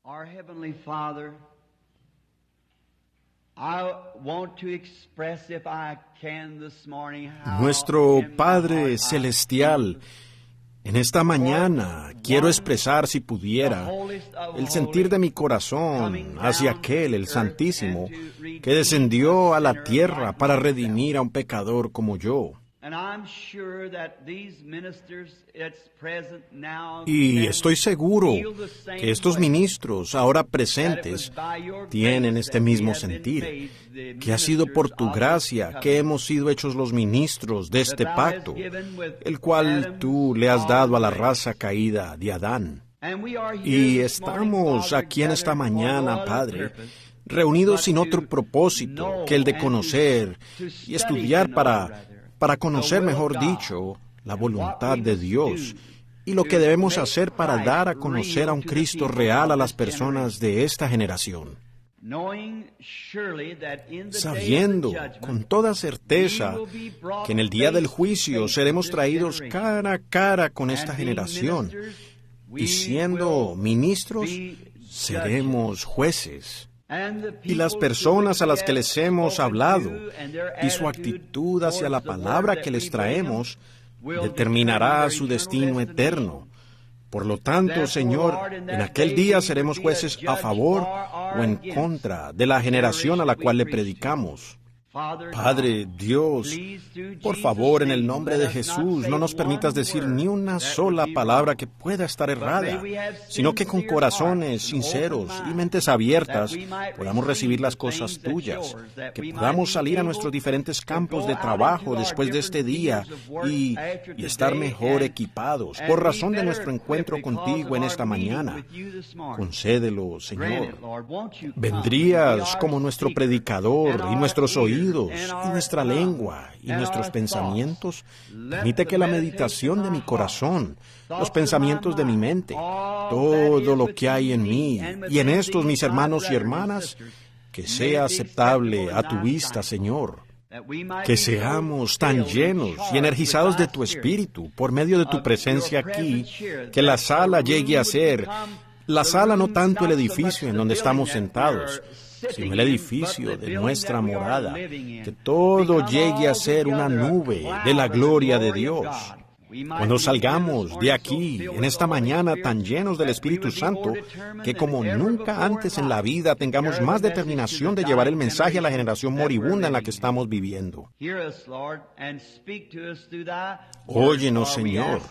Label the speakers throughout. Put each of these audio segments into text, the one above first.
Speaker 1: Our Heavenly Father, I want to express, if I can this morning, how
Speaker 2: Nuestro
Speaker 1: in my
Speaker 2: Padre
Speaker 1: heart I
Speaker 2: Celestial, en esta mañana quiero expresar, si pudiera, el sentir de mi corazón hacia aquel, el Santísimo, que descendió a la tierra para redimir a un pecador como yo.
Speaker 1: And I'm sure that these ministers that's present now
Speaker 2: Y estoy seguro
Speaker 1: feel the same
Speaker 2: que estos
Speaker 1: way.
Speaker 2: ministros ahora presentes tienen este mismo sentir, que ha sido por tu gracia que hemos sido hechos los ministros de este pacto, el cual tú le has dado a la raza caída de Adán. Y estamos aquí en esta mañana, Padre, reunidos sin otro propósito que el de conocer y estudiar para conocer, mejor dicho, la voluntad de Dios y lo que debemos hacer para dar a conocer a un Cristo real a las personas de esta generación, sabiendo con toda certeza que en el día del juicio seremos traídos cara a cara con esta generación, y siendo ministros, seremos jueces. Y las personas a las que les hemos hablado y su actitud hacia la palabra que les traemos determinará su destino eterno. Por lo tanto, Señor, en aquel día seremos jueces a favor o en contra de la generación a la cual le predicamos. Padre Dios, por favor, en el nombre de Jesús, no nos permitas decir ni una sola palabra que pueda estar errada, sino que con corazones sinceros y mentes abiertas podamos recibir las cosas tuyas, que podamos salir a nuestros diferentes campos de trabajo después de este día y estar mejor equipados por razón de nuestro encuentro contigo en esta mañana. Concédelo, Señor. Vendrías como nuestro predicador y nuestros oídos y nuestra lengua y nuestros pensamientos. Permite que la meditación de mi corazón, los pensamientos de mi mente, todo lo que hay en mí y en estos mis hermanos y hermanas, que sea aceptable a tu vista, Señor. Que seamos tan llenos y energizados de tu Espíritu por medio de tu presencia aquí, que la sala llegue a ser, la sala no tanto el edificio en donde estamos sentados, sino el edificio de nuestra morada, que todo llegue a ser una nube de la gloria de Dios. Cuando salgamos de aquí, en esta mañana tan llenos del Espíritu Santo, que como nunca antes en la vida tengamos más determinación de llevar el mensaje a la generación moribunda en la que estamos viviendo. Óyenos, Señor,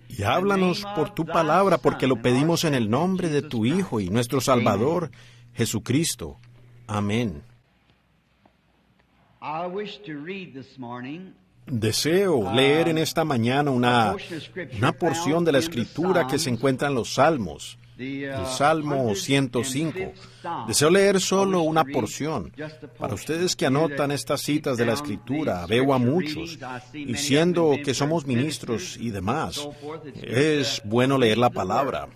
Speaker 2: y háblanos por tu palabra, porque lo pedimos en el nombre de tu Hijo y nuestro Salvador, Jesucristo. Amén. Deseo leer en esta mañana una porción de la Escritura que se encuentra en los Salmos, el Salmo 105. Deseo leer solo una porción. Para ustedes que anotan estas citas de la Escritura, veo a muchos, y siendo que somos ministros y demás, es bueno leer la palabra.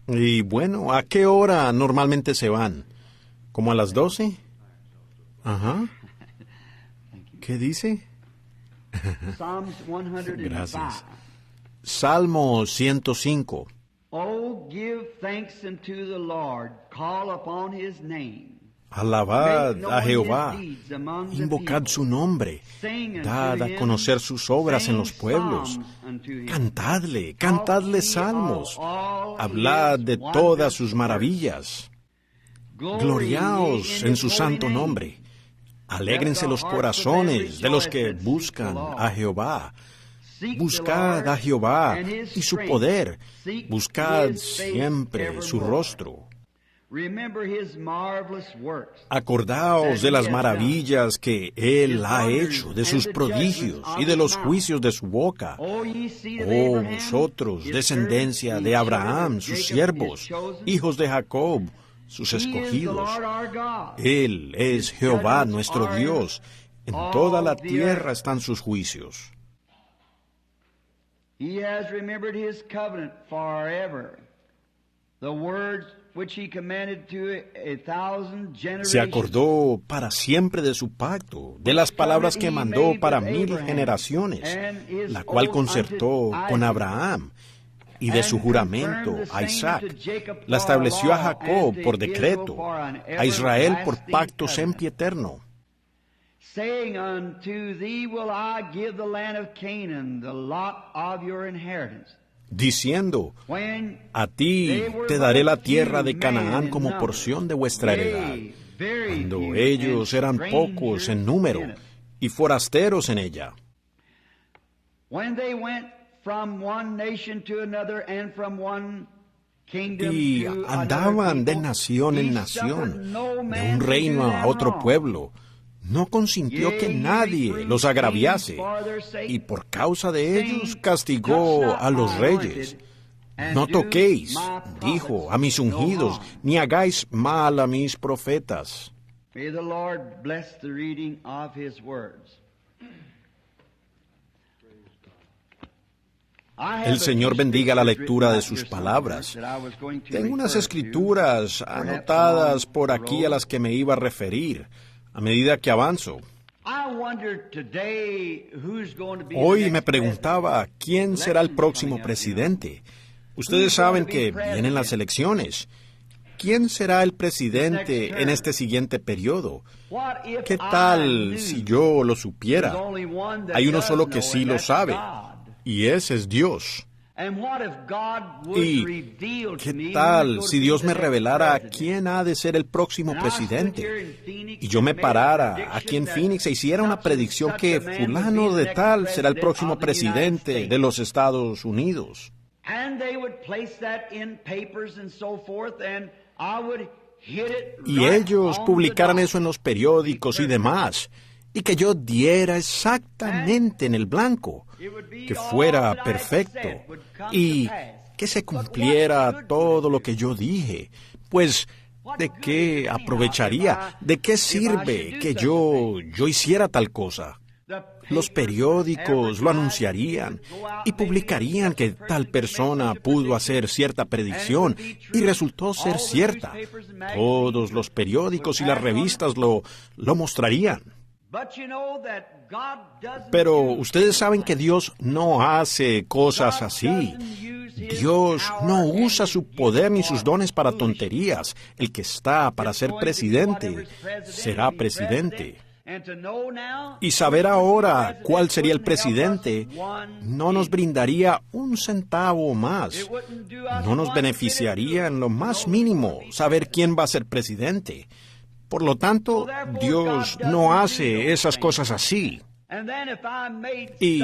Speaker 2: Y bueno, ¿a qué hora normalmente se van? ¿Como a las 12? Ajá. ¿Qué dice? Gracias. Salmo 105.
Speaker 1: Oh, give thanks unto the Lord, call upon his name.
Speaker 2: Alabad a Jehová, invocad su nombre, dad a conocer sus obras en los pueblos, cantadle salmos, hablad de todas sus maravillas, gloriaos en su santo nombre, alégrense los corazones de los que buscan a Jehová. Buscad a Jehová y su poder, buscad siempre su rostro. Acordaos de las maravillas que Él ha hecho, de sus prodigios y de los juicios de su boca. Oh, vosotros, descendencia de Abraham, sus siervos, hijos de Jacob, sus escogidos. Él es Jehová nuestro Dios. En toda la tierra están sus juicios. Se acordó para siempre de su pacto, de las palabras que mandó para 1000 generaciones, la cual concertó con Abraham, y de su juramento a Isaac. La estableció a Jacob por decreto, a Israel por pacto sempiterno.
Speaker 1: Saying, unto thee will I give the land of Canaan, the lot of your inheritance.
Speaker 2: Diciendo, a ti te daré la tierra de Canaán como porción de vuestra heredad, cuando ellos eran pocos en número y forasteros en ella. Y andaban de nación en nación, de un reino a otro pueblo. No consintió que nadie los agraviase, y por causa de ellos castigó a los reyes. No toquéis, dijo, a mis ungidos, ni hagáis mal a mis profetas.
Speaker 1: May the Lord bless the reading of His words.
Speaker 2: El Señor bendiga la lectura de sus palabras. Tengo unas escrituras anotadas por aquí a las que me iba a referir a medida que avanzo. Hoy me preguntaba quién será el próximo presidente. Ustedes saben que vienen las elecciones. ¿Quién será el presidente en este siguiente periodo? ¿Qué tal si yo lo supiera? Hay uno solo que sí lo sabe, y ese es Dios. ¿Y qué tal si Dios me revelara quién ha de ser el próximo presidente? Y yo me parara aquí en Phoenix e hiciera una predicción que fulano de tal será el próximo presidente de los Estados Unidos. Y ellos publicaran eso en los periódicos y demás, y que yo diera exactamente en el blanco, que fuera perfecto, y que se cumpliera todo lo que yo dije. Pues, ¿de qué aprovecharía? ¿De qué sirve que yo hiciera tal cosa? Los periódicos lo anunciarían y publicarían que tal persona pudo hacer cierta predicción y resultó ser cierta. Todos los periódicos y las revistas lo mostrarían. Pero ustedes saben que Dios no hace cosas así. Dios no usa su poder ni sus dones para tonterías. El que está para ser presidente será presidente. Y saber ahora cuál sería el presidente no nos brindaría un centavo más. No nos beneficiaría en lo más mínimo saber quién va a ser presidente. Por lo tanto, Dios no hace esas cosas así. Y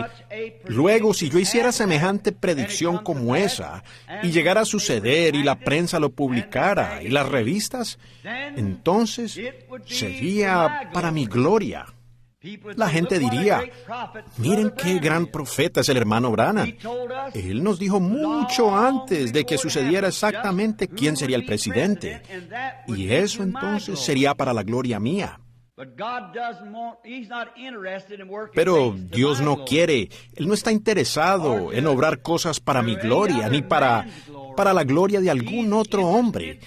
Speaker 2: luego, si yo hiciera semejante predicción como esa, y llegara a suceder y la prensa lo publicara y las revistas, entonces sería para mi gloria. La gente diría, miren qué gran profeta es el hermano Branham. Él nos dijo mucho antes de que sucediera exactamente quién sería el presidente. Y eso entonces sería para la gloria mía. Pero Dios no quiere, Él no está interesado en obrar cosas para mi gloria, ni para la gloria de algún otro hombre.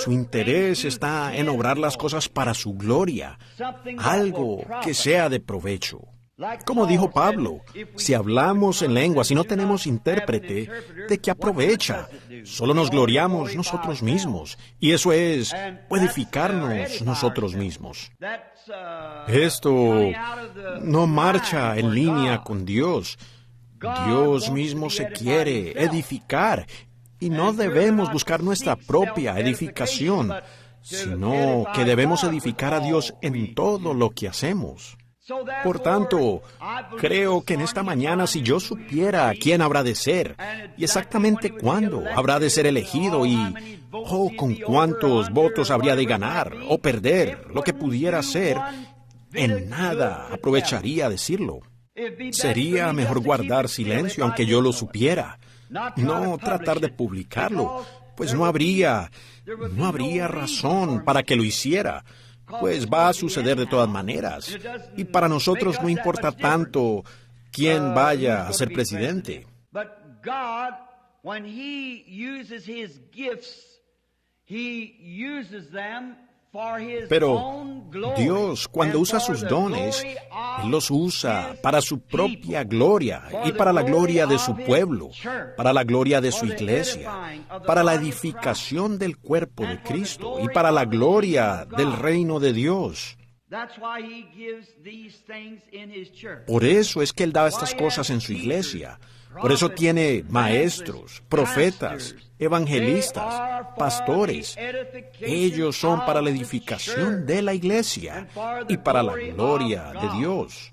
Speaker 2: Su interés está en obrar las cosas para su gloria, algo que sea de provecho. Como dijo Pablo, si hablamos en lenguas y no tenemos intérprete, ¿de qué aprovecha? Solo nos gloriamos nosotros mismos, y eso es edificarnos nosotros mismos. Esto no marcha en línea con Dios. Dios mismo se quiere edificar, y no debemos buscar nuestra propia edificación, sino que debemos edificar a Dios en todo lo que hacemos. Por tanto, creo que en esta mañana, si yo supiera quién habrá de ser, y exactamente cuándo habrá de ser elegido, y con cuántos votos habría de ganar o perder, lo que pudiera ser, en nada aprovecharía decirlo. Sería mejor guardar silencio, aunque yo lo supiera. No tratar de publicarlo, pues no habría razón para que lo hiciera, pues va a suceder de todas maneras. Y para nosotros no importa tanto quién vaya a ser presidente.
Speaker 1: when He uses His gifts, He uses them for His
Speaker 2: Pero
Speaker 1: own glory.
Speaker 2: Dios, cuando
Speaker 1: and
Speaker 2: usa
Speaker 1: for
Speaker 2: sus
Speaker 1: the
Speaker 2: dones,
Speaker 1: glory of
Speaker 2: Él los usa
Speaker 1: His
Speaker 2: para su propia
Speaker 1: people,
Speaker 2: gloria y
Speaker 1: for
Speaker 2: para
Speaker 1: the
Speaker 2: la gloria de
Speaker 1: glory
Speaker 2: su
Speaker 1: of His
Speaker 2: pueblo,
Speaker 1: church,
Speaker 2: para la gloria de su
Speaker 1: for the
Speaker 2: iglesia,
Speaker 1: edifying of the
Speaker 2: para la
Speaker 1: body of
Speaker 2: edificación del cuerpo de
Speaker 1: and for the
Speaker 2: Cristo y
Speaker 1: glory
Speaker 2: para la
Speaker 1: of the
Speaker 2: gloria
Speaker 1: kingdom of
Speaker 2: del
Speaker 1: God.
Speaker 2: reino de Dios.
Speaker 1: That's why He gives these things in His church.
Speaker 2: Por eso es que Él da estas cosas en su iglesia. Por eso tiene maestros, profetas, evangelistas, pastores. Ellos son para la edificación de la iglesia y para la gloria de Dios.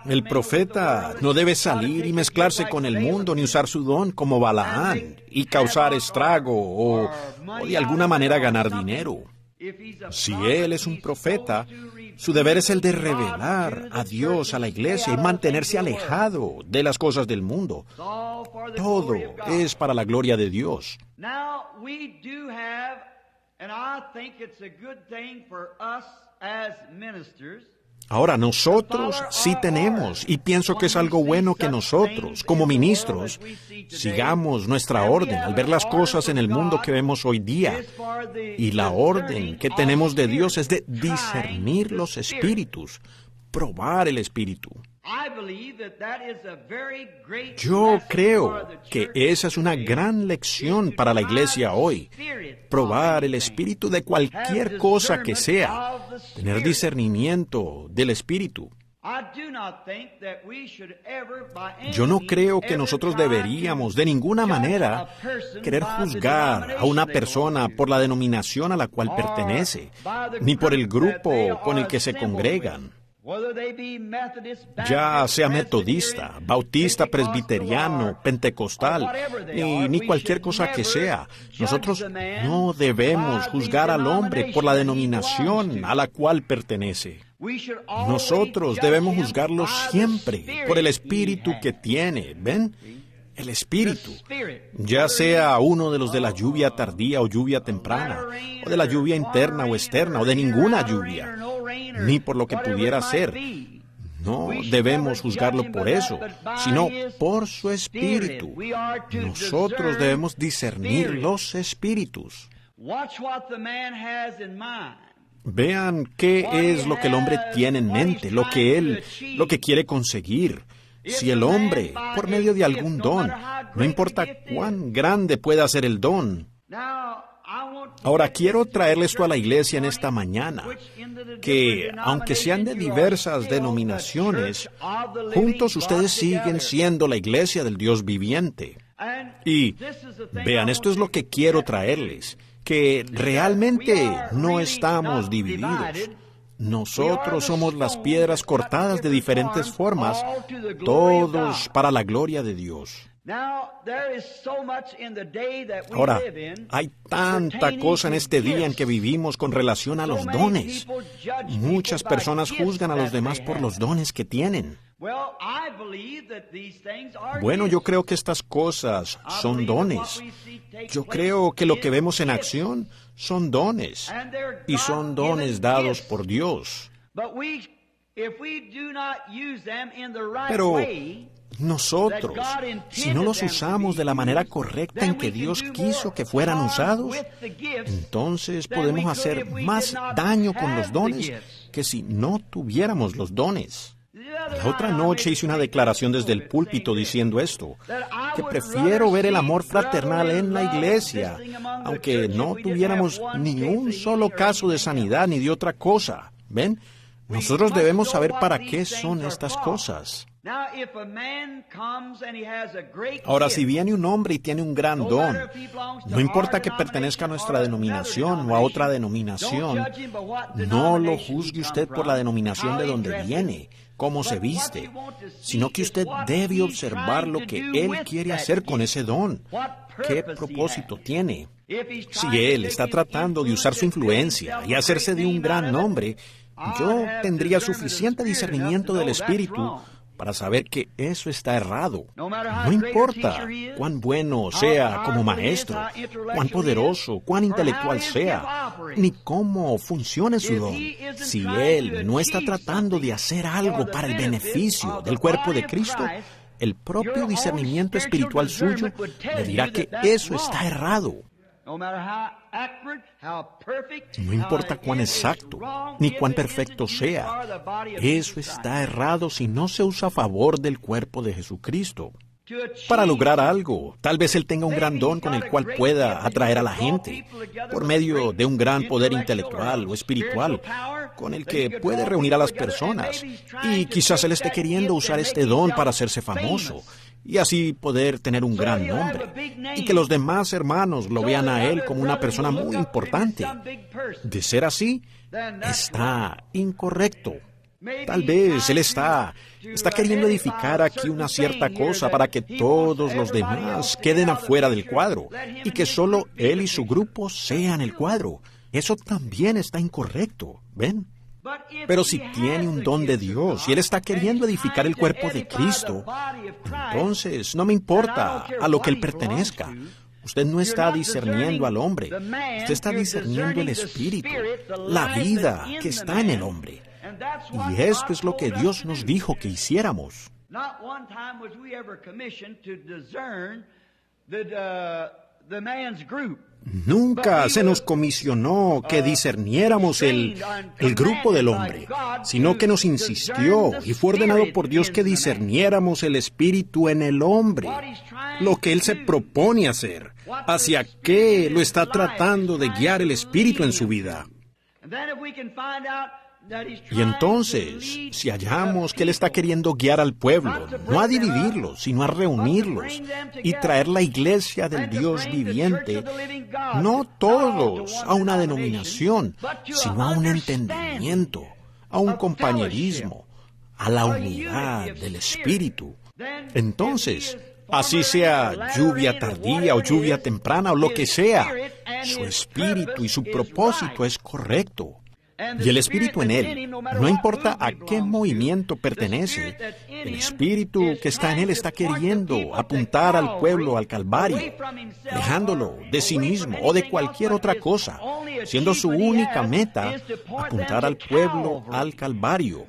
Speaker 2: El profeta no debe salir y mezclarse con el mundo ni usar su don como Balaán y causar estrago o de alguna manera ganar dinero. Si él es un profeta, su deber es el de revelar a Dios a la iglesia y mantenerse alejado de las cosas del mundo. Todo es para la gloria de Dios.
Speaker 1: Now we do have, and I think it's a good thing for us as ministers.
Speaker 2: Ahora nosotros sí tenemos, y pienso que es algo bueno que nosotros, como ministros, sigamos nuestra orden al ver las cosas en el mundo que vemos hoy día. Y la orden que tenemos de Dios es de discernir los espíritus, probar el espíritu. Yo creo que esa es una gran lección para la iglesia hoy. Probar el espíritu de cualquier cosa que sea. Tener discernimiento del espíritu. Yo no creo que nosotros deberíamos de ninguna manera querer juzgar a una persona por la denominación a la cual pertenece, ni por el grupo con el que se congregan. Ya sea metodista, bautista, presbiteriano, pentecostal, ni cualquier cosa que sea, nosotros no debemos juzgar al hombre por la denominación a la cual pertenece. Nosotros debemos juzgarlo siempre por el espíritu que tiene, ¿ven? El espíritu, ya sea uno de los de la lluvia tardía o lluvia temprana, o de la lluvia interna o externa, o de ninguna lluvia, ni por lo que pudiera ser. No debemos juzgarlo por eso, sino por su espíritu. Nosotros debemos discernir los espíritus. Vean qué es lo que el hombre tiene en mente, lo que quiere conseguir. Si el hombre, por medio de algún don, no importa cuán grande pueda ser el don. Ahora quiero traerle esto a la iglesia en esta mañana, que aunque sean de diversas denominaciones, juntos ustedes siguen siendo la iglesia del Dios viviente. Y vean, esto es lo que quiero traerles, que realmente no estamos divididos. Nosotros somos las piedras cortadas de diferentes formas, todos para la gloria de Dios. Ahora, hay tanta cosa en este día en que vivimos con relación a los dones. Muchas personas juzgan a los demás por los dones que tienen. Bueno, yo creo que estas cosas son dones. Yo creo que lo que vemos en acción son dones, y son dones dados por Dios. Pero nosotros, si no los usamos de la manera correcta en que Dios quiso que fueran usados, entonces podemos hacer más daño con los dones que si no tuviéramos los dones. La otra noche hice una declaración desde el púlpito diciendo esto, que prefiero ver el amor fraternal en la iglesia, aunque no tuviéramos ni un solo caso de sanidad ni de otra cosa. ¿Ven? Nosotros debemos saber para qué son estas cosas. Ahora, si viene un hombre y tiene un gran don, no importa que pertenezca a nuestra denominación o a otra denominación, no lo juzgue usted por la denominación de donde viene, cómo se viste, sino que usted debe observar lo que él quiere hacer con ese don, qué propósito tiene. Si él está tratando de usar su influencia y hacerse de un gran nombre, yo tendría suficiente discernimiento del Espíritu para saber que eso está errado. No importa cuán bueno sea como maestro, cuán poderoso, cuán intelectual sea, ni cómo funcione su don. Si él no está tratando de hacer algo para el beneficio del cuerpo de Cristo, el propio discernimiento espiritual suyo le dirá que eso está errado. No importa cuán exacto ni cuán perfecto sea, eso está errado si no se usa a favor del cuerpo de Jesucristo. Para lograr algo, tal vez Él tenga un gran don con el cual pueda atraer a la gente, por medio de un gran poder intelectual o espiritual, con el que puede reunir a las personas. Y quizás Él esté queriendo usar este don para hacerse famoso, y así poder tener un gran nombre, y que los demás hermanos lo vean a Él como una persona muy importante. De ser así, está incorrecto. Tal vez Él está queriendo edificar aquí una cierta cosa para que todos los demás queden afuera del cuadro y que solo Él y su grupo sean el cuadro. Eso también está incorrecto, ¿ven? Pero si tiene un don de Dios y Él está queriendo edificar el cuerpo de Cristo, entonces no me importa a lo que Él pertenezca. Usted no está discerniendo al hombre, usted está discerniendo el espíritu, la vida que está en el hombre. Y esto es lo que Dios nos dijo que hiciéramos. Nunca se nos comisionó que discerniéramos el grupo del hombre, sino que nos insistió y fue ordenado por Dios que discerniéramos el espíritu en el hombre, lo que Él se propone hacer, hacia qué lo está tratando de guiar el espíritu en su vida. Y entonces, si hallamos que Él está queriendo guiar al pueblo, no a dividirlos, sino a reunirlos y traer la iglesia del Dios viviente, no todos a una denominación, sino a un entendimiento, a un compañerismo, a la unidad del Espíritu. Entonces, así sea lluvia tardía o lluvia temprana o lo que sea, su espíritu y su propósito es correcto. Y el espíritu en Él, no importa a qué movimiento pertenece, el espíritu que está en Él está queriendo apuntar al pueblo al Calvario, dejándolo de sí mismo o de cualquier otra cosa, siendo su única meta apuntar al pueblo al Calvario.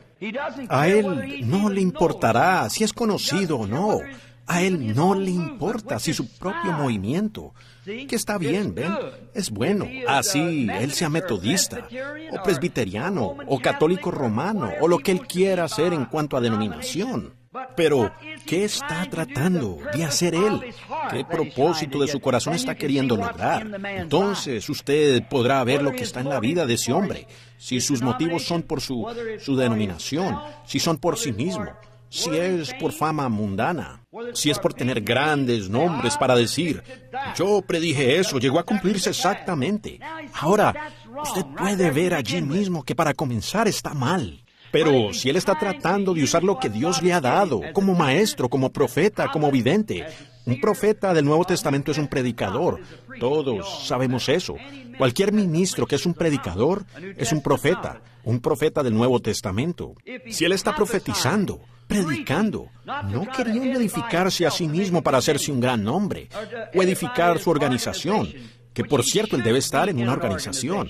Speaker 2: A Él no le importará si es conocido o no. A Él no le importa si su propio movimiento, que está bien, ¿ven? Es bueno. Así Él sea metodista, o presbiteriano, o católico romano, o lo que Él quiera hacer en cuanto a denominación. Pero, ¿qué está tratando de hacer Él? ¿Qué propósito de su corazón está queriendo lograr? Entonces usted podrá ver lo que está en la vida de ese hombre, si sus motivos son por su denominación, si son por sí mismo, si es por fama mundana, si es por tener grandes nombres para decir, yo predije eso, llegó a cumplirse exactamente. Ahora, usted puede ver allí mismo que para comenzar está mal. Pero si Él está tratando de usar lo que Dios le ha dado, como maestro, como profeta, como vidente, un profeta del Nuevo Testamento es un predicador. Todos sabemos eso. Cualquier ministro que es un predicador es un profeta del Nuevo Testamento. Si Él está profetizando, predicando, no queriendo edificarse a sí mismo para hacerse un gran nombre, o edificar su organización, que por cierto Él debe estar en una organización.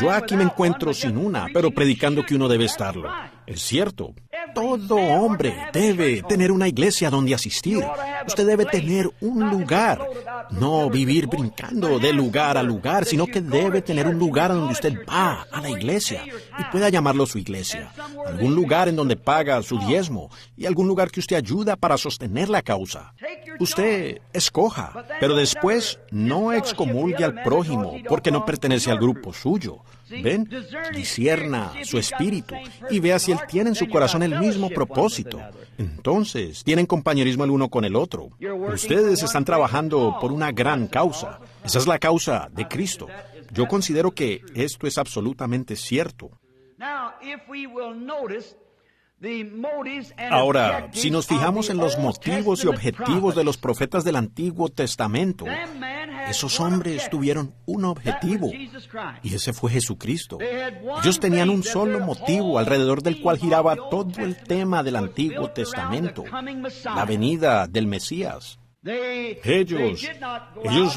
Speaker 2: Yo aquí me encuentro sin una, pero predicando que uno debe estarlo. Es cierto. Todo hombre debe tener una iglesia donde asistir. Usted debe tener un lugar. No vivir brincando de lugar a lugar, sino que debe tener un lugar donde usted va a la iglesia y pueda llamarlo su iglesia. Algún lugar en donde paga su diezmo y algún lugar que usted ayuda para sostener la causa. Usted escoja, pero después no excomulgue al prójimo porque no pertenece al grupo suyo. ¿Ven? Discierna su espíritu y vea si Él tiene en su corazón el mismo propósito. Entonces, tienen compañerismo el uno con el otro. Ustedes están trabajando por una gran causa. Esa es la causa de Cristo. Yo considero que esto es absolutamente cierto. Ahora, si nos fijamos en los motivos y objetivos de los profetas del Antiguo Testamento, esos hombres tuvieron un objetivo, y ese fue Jesucristo. Ellos tenían un solo motivo alrededor del cual giraba todo el tema del Antiguo Testamento, la venida del Mesías. Ellos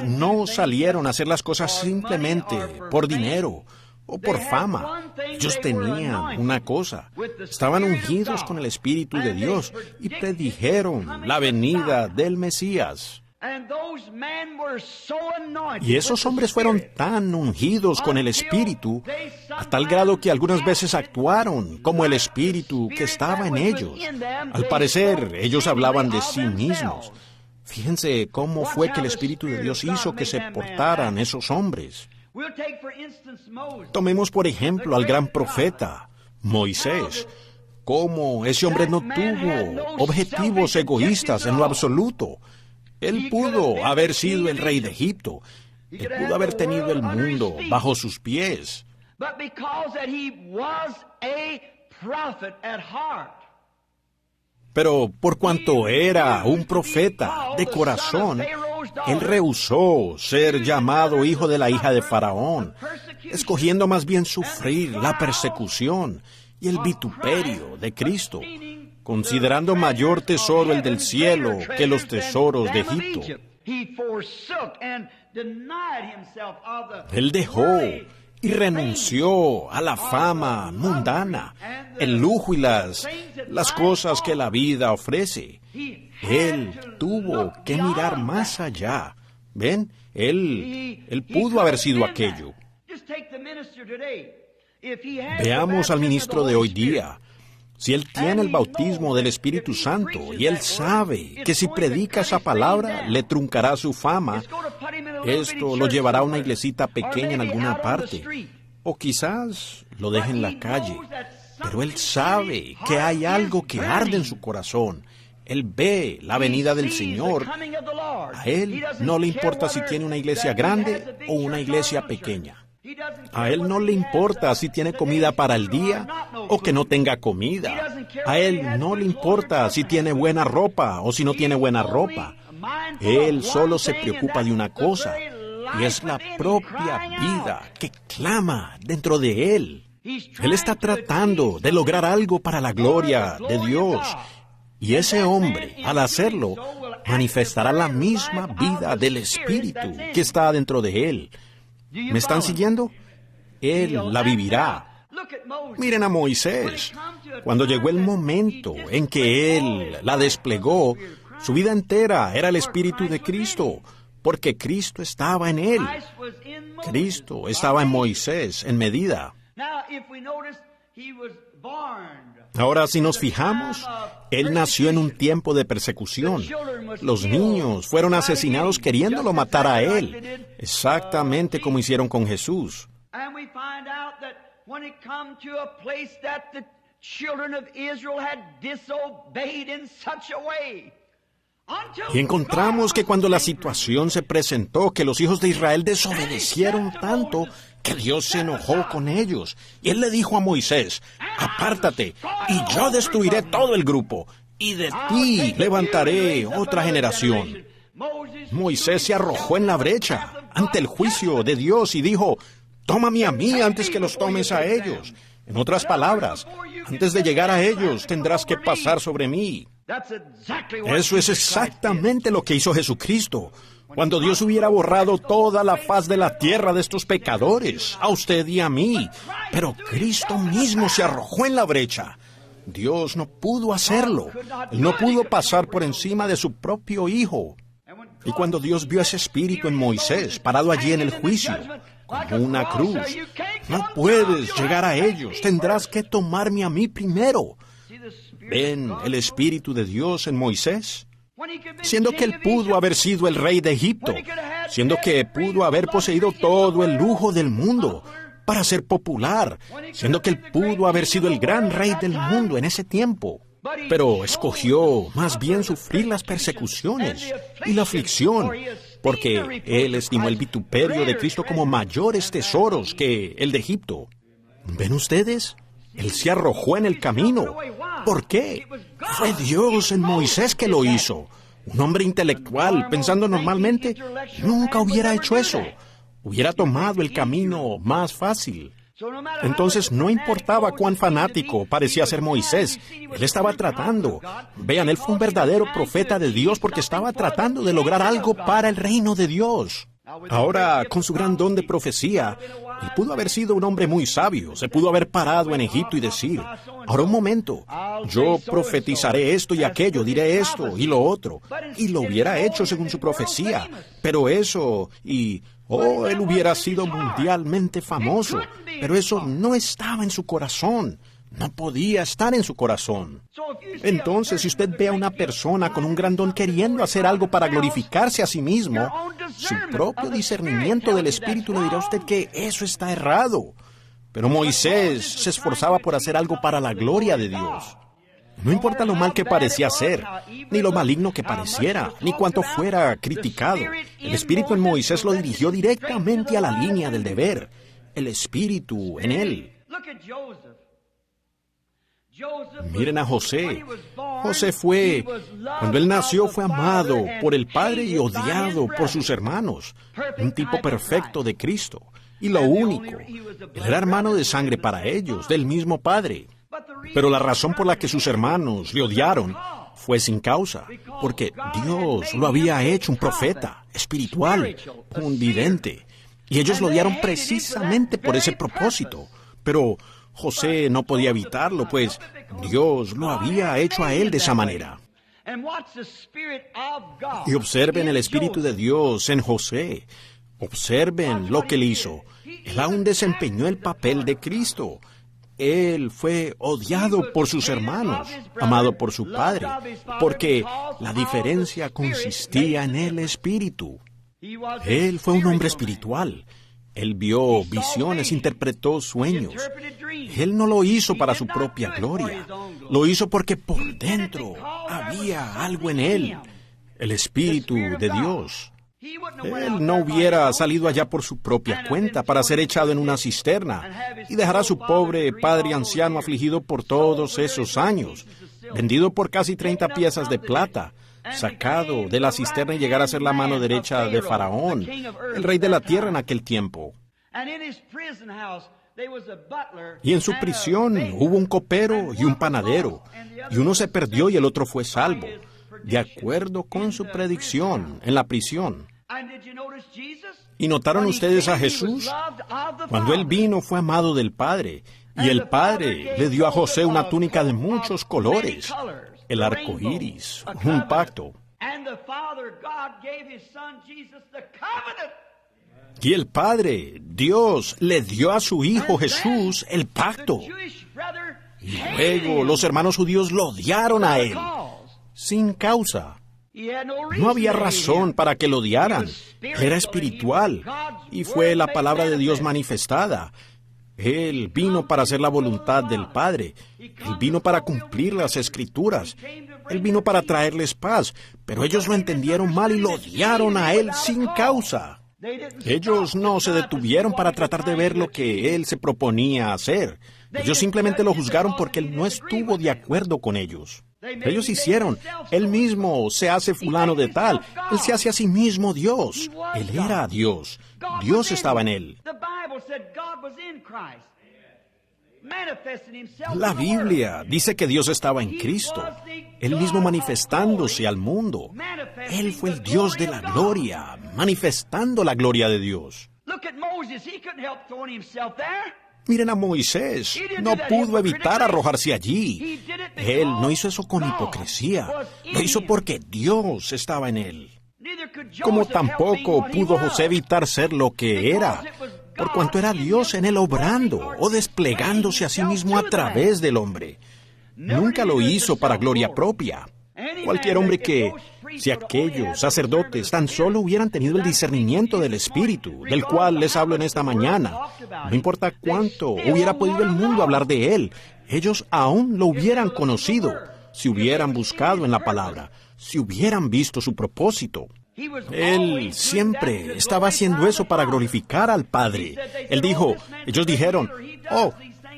Speaker 2: no salieron a hacer las cosas simplemente por dinero, o por fama. Ellos tenían una cosa: estaban ungidos con el Espíritu de Dios y predijeron la venida del Mesías. Y esos hombres fueron tan ungidos con el Espíritu, a tal grado que algunas veces actuaron como el Espíritu que estaba en ellos. Al parecer, ellos hablaban de sí mismos. Fíjense cómo fue que el Espíritu de Dios hizo que se portaran esos hombres. Tomemos por ejemplo al gran profeta, Moisés. Cómo ese hombre no tuvo objetivos egoístas en lo absoluto. Él pudo haber sido el rey de Egipto. Él pudo haber tenido el mundo bajo sus pies. Pero por cuanto era un profeta de corazón, él rehusó ser llamado hijo de la hija de Faraón, escogiendo más bien sufrir la persecución y el vituperio de Cristo, considerando mayor tesoro el del cielo que los tesoros de Egipto. Él dejó y renunció a la fama mundana, el lujo y las cosas que la vida ofrece. Él tuvo que mirar más allá. ¿Ven? Él pudo haber sido aquello. Veamos al ministro de hoy día. Si él tiene el bautismo del Espíritu Santo y él sabe que si predica esa palabra le truncará su fama, esto lo llevará a una iglesita pequeña en alguna parte, o quizás lo deje en la calle. Pero él sabe que hay algo que arde en su corazón. Él ve la venida del Señor. A él no le importa si tiene una iglesia grande o una iglesia pequeña. A él no le importa si tiene comida para el día o que no tenga comida. A él no le importa si tiene buena ropa o si no tiene buena ropa. Él solo se preocupa de una cosa, y es la propia vida que clama dentro de él. Él está tratando de lograr algo para la gloria de Dios. Y ese hombre, al hacerlo, manifestará la misma vida del Espíritu que está dentro de él. ¿Me están siguiendo? Él la vivirá. Miren a Moisés. Cuando llegó el momento en que él la desplegó, su vida entera era el Espíritu de Cristo, porque Cristo estaba en él. Cristo estaba en Moisés en medida. Ahora, si nos fijamos, él nació en un tiempo de persecución. Los niños fueron asesinados queriéndolo matar a él, exactamente como hicieron con Jesús. Y encontramos que cuando la situación se presentó, que los hijos de Israel desobedecieron tanto, que Dios se enojó con ellos. Y él le dijo a Moisés: apártate, y yo destruiré todo el grupo, y de ti levantaré otra generación. Moisés se arrojó en la brecha ante el juicio de Dios y dijo: tómame a mí antes que los tomes a ellos. En otras palabras, antes de llegar a ellos, tendrás que pasar sobre mí. Eso es exactamente lo que hizo Jesucristo. Cuando Dios hubiera borrado toda la faz de la tierra de estos pecadores, a usted y a mí. Pero Cristo mismo se arrojó en la brecha. Dios no pudo hacerlo. Él no pudo pasar por encima de su propio Hijo. Y cuando Dios vio ese espíritu en Moisés, parado allí en el juicio, como una cruz, no puedes llegar a ellos, tendrás que tomarme a mí primero. ¿Ven el Espíritu de Dios en Moisés? Siendo que él pudo haber sido el rey de Egipto, siendo que pudo haber poseído todo el lujo del mundo para ser popular, siendo que él pudo haber sido el gran rey del mundo en ese tiempo. Pero escogió más bien sufrir las persecuciones y la aflicción, porque él estimó el vituperio de Cristo como mayores tesoros que el de Egipto. ¿Ven ustedes? Él se arrojó en el camino. ¿Por qué? Fue Dios en Moisés que lo hizo. Un hombre intelectual, pensando normalmente, nunca hubiera hecho eso. Hubiera tomado el camino más fácil. Entonces no importaba cuán fanático parecía ser Moisés, él estaba tratando. Vean, él fue un verdadero profeta de Dios porque estaba tratando de lograr algo para el reino de Dios. Ahora, con su gran don de profecía, Él pudo haber sido un hombre muy sabio, se pudo haber parado en Egipto y decir, ahora un momento, yo profetizaré esto y aquello, diré esto y lo otro, y lo hubiera hecho según su profecía, pero eso, él hubiera sido mundialmente famoso, pero eso no estaba en su corazón. No podía estar en su corazón. Entonces, si usted ve a una persona con un gran don queriendo hacer algo para glorificarse a sí mismo, su propio discernimiento del Espíritu le dirá a usted que eso está errado. Pero Moisés se esforzaba por hacer algo para la gloria de Dios. No importa lo mal que parecía ser, ni lo maligno que pareciera, ni cuánto fuera criticado. El Espíritu en Moisés lo dirigió directamente a la línea del deber. El Espíritu en él. Miren a José. José cuando él nació, fue amado por el Padre y odiado por sus hermanos. Un tipo perfecto de Cristo. Y lo único, él era hermano de sangre para ellos, del mismo Padre. Pero la razón por la que sus hermanos le odiaron fue sin causa, porque Dios lo había hecho un profeta, espiritual, un vidente. Y ellos lo odiaron precisamente por ese propósito. Pero José no podía evitarlo, pues Dios lo había hecho a él de esa manera. Y observen el Espíritu de Dios en José. Observen lo que él hizo. Él aún desempeñó el papel de Cristo. Él fue odiado por sus hermanos, amado por su Padre, porque la diferencia consistía en el Espíritu. Él fue un hombre espiritual. Él vio visiones, interpretó sueños. Él no lo hizo para su propia gloria. Lo hizo porque por dentro había algo en él, el Espíritu de Dios. Él no hubiera salido allá por su propia cuenta para ser echado en una cisterna y dejar a su pobre padre anciano afligido por todos esos años, vendido por casi 30 piezas de plata, sacado de la cisterna y llegar a ser la mano derecha de Faraón, el rey de la tierra en aquel tiempo. Y en su prisión hubo un copero y un panadero, y uno se perdió y el otro fue salvo, de acuerdo con su predicción en la prisión. ¿Y notaron ustedes a Jesús? Cuando Él vino fue amado del Padre, y el Padre le dio a José una túnica de muchos colores, el arco iris, un pacto. Y el Padre, Dios, le dio a su Hijo Jesús el pacto. Y luego los hermanos judíos lo odiaron a Él, sin causa. No había razón para que lo odiaran. Era espiritual, y fue la palabra de Dios manifestada. Él vino para hacer la voluntad del Padre. Él vino para cumplir las Escrituras. Él vino para traerles paz, pero ellos lo entendieron mal y lo odiaron a Él sin causa. Ellos no se detuvieron para tratar de ver lo que Él se proponía hacer. Ellos simplemente lo juzgaron porque Él no estuvo de acuerdo con ellos. Ellos hicieron, Él mismo se hace fulano de tal, Él se hace a sí mismo Dios. Él era Dios. Dios estaba en Él. La Biblia dice que Dios estaba en Cristo, Él mismo manifestándose al mundo. Él fue el Dios de la gloria, manifestando la gloria de Dios. Miren a Moisés, no pudo evitar arrojarse allí. Él no hizo eso con hipocresía, lo hizo porque Dios estaba en él. Como tampoco pudo José evitar ser lo que era, por cuanto era Dios en él obrando o desplegándose a sí mismo a través del hombre. Nunca lo hizo para gloria propia. Cualquier hombre si aquellos sacerdotes tan solo hubieran tenido el discernimiento del Espíritu, del cual les hablo en esta mañana, no importa cuánto hubiera podido el mundo hablar de él, ellos aún lo hubieran conocido, si hubieran buscado en la palabra, si hubieran visto su propósito. Él siempre estaba haciendo eso para glorificar al Padre. Ellos dijeron,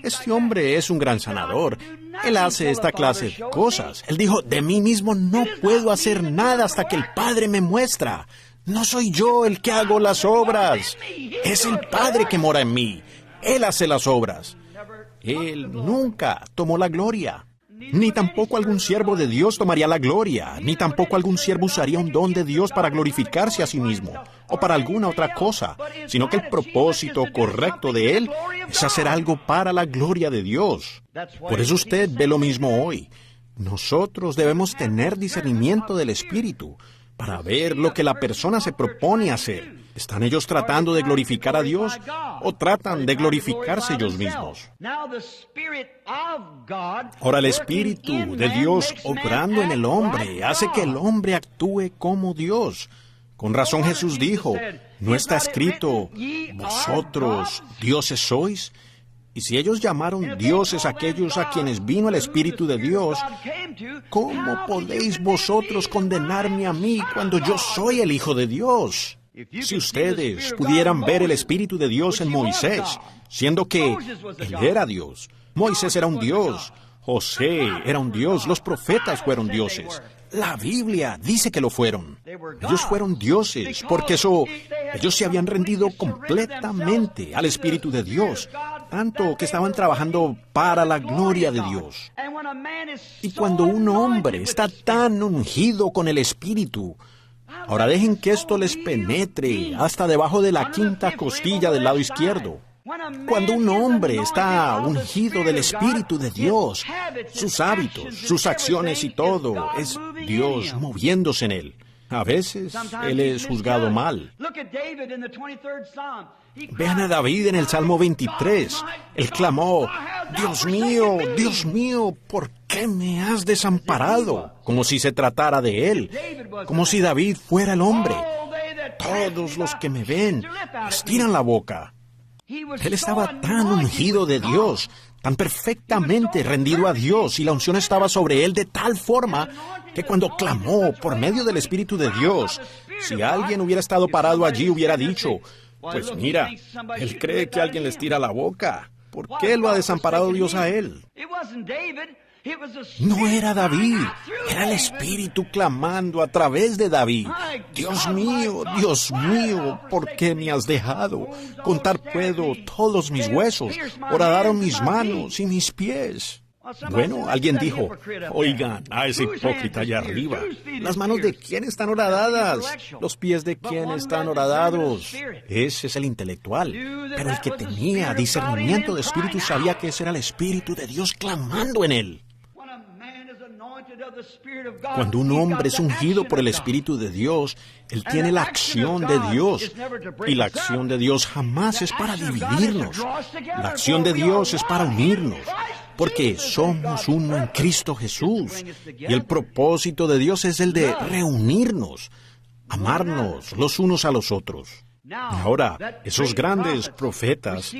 Speaker 2: este hombre es un gran sanador. Él hace esta clase de cosas. Él dijo, de mí mismo no puedo hacer nada hasta que el Padre me muestra. No soy yo el que hago las obras. Es el Padre que mora en mí. Él hace las obras. Él nunca tomó la gloria. Ni tampoco algún siervo de Dios tomaría la gloria, ni tampoco algún siervo usaría un don de Dios para glorificarse a sí mismo, o para alguna otra cosa, sino que el propósito correcto de él es hacer algo para la gloria de Dios. Por eso usted ve lo mismo hoy. Nosotros debemos tener discernimiento del Espíritu para ver lo que la persona se propone hacer. ¿Están ellos tratando de glorificar a Dios o tratan de glorificarse ellos mismos? Ahora el Espíritu de Dios obrando en el hombre hace que el hombre actúe como Dios. Con razón Jesús dijo, ¿no está escrito, vosotros dioses sois? Y si ellos llamaron dioses a aquellos a quienes vino el Espíritu de Dios, ¿cómo podéis vosotros condenarme a mí cuando yo soy el Hijo de Dios? Si ustedes pudieran ver el Espíritu de Dios en Moisés, siendo que él era Dios, Moisés era un Dios, José era un Dios, los profetas fueron dioses. La Biblia dice que lo fueron. Ellos fueron dioses, porque ellos se habían rendido completamente al Espíritu de Dios, tanto que estaban trabajando para la gloria de Dios. Y cuando un hombre está tan ungido con el Espíritu, ahora dejen que esto les penetre hasta debajo de la quinta costilla del lado izquierdo. Cuando un hombre está ungido del Espíritu de Dios, sus hábitos, sus acciones y todo, es Dios moviéndose en él. A veces, él es juzgado mal. Vean a David en el Salmo 23. Él clamó, Dios mío, ¿por qué me has desamparado? Como si se tratara de él, como si David fuera el hombre. Todos los que me ven estiran la boca. Él estaba tan ungido de Dios, tan perfectamente rendido a Dios, y la unción estaba sobre él de tal forma que cuando clamó por medio del Espíritu de Dios, si alguien hubiera estado parado allí, hubiera dicho, pues mira, él cree que alguien le estira la boca. ¿Por qué lo ha desamparado Dios a él? No era David, era el Espíritu clamando a través de David. Dios mío, ¿por qué me has dejado? Contar puedo todos mis huesos, horadaron mis manos y mis pies. Bueno, alguien dijo, oigan, a ese hipócrita allá arriba, ¿las manos de quién están horadadas? ¿Los pies de quién están horadados? Ese es el intelectual. Pero el que tenía discernimiento de espíritu sabía que ese era el Espíritu de Dios clamando en él. Cuando un hombre es ungido por el Espíritu de Dios, él tiene la acción de Dios. Y la acción de Dios jamás es para dividirnos. La acción de Dios es para unirnos. Porque somos uno en Cristo Jesús. Y el propósito de Dios es el de reunirnos, amarnos los unos a los otros. Ahora, esos grandes profetas,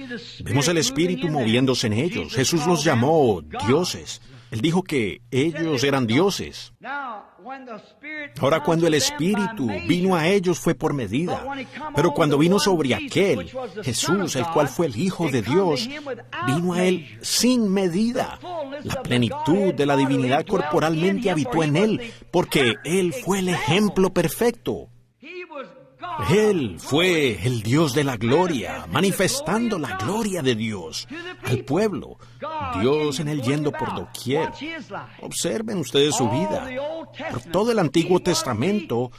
Speaker 2: vemos el Espíritu moviéndose en ellos. Jesús los llamó dioses. Él dijo que ellos eran dioses. Ahora, cuando el Espíritu vino a ellos fue por medida. Pero cuando vino sobre aquel, Jesús, el cual fue el Hijo de Dios, vino a él sin medida. La plenitud de la divinidad corporalmente habitó en él, porque él fue el ejemplo perfecto. Él fue el Dios de la gloria, manifestando la gloria de Dios al pueblo. Dios en él yendo por doquier. Observen ustedes su vida. Por todo el Antiguo Testamento,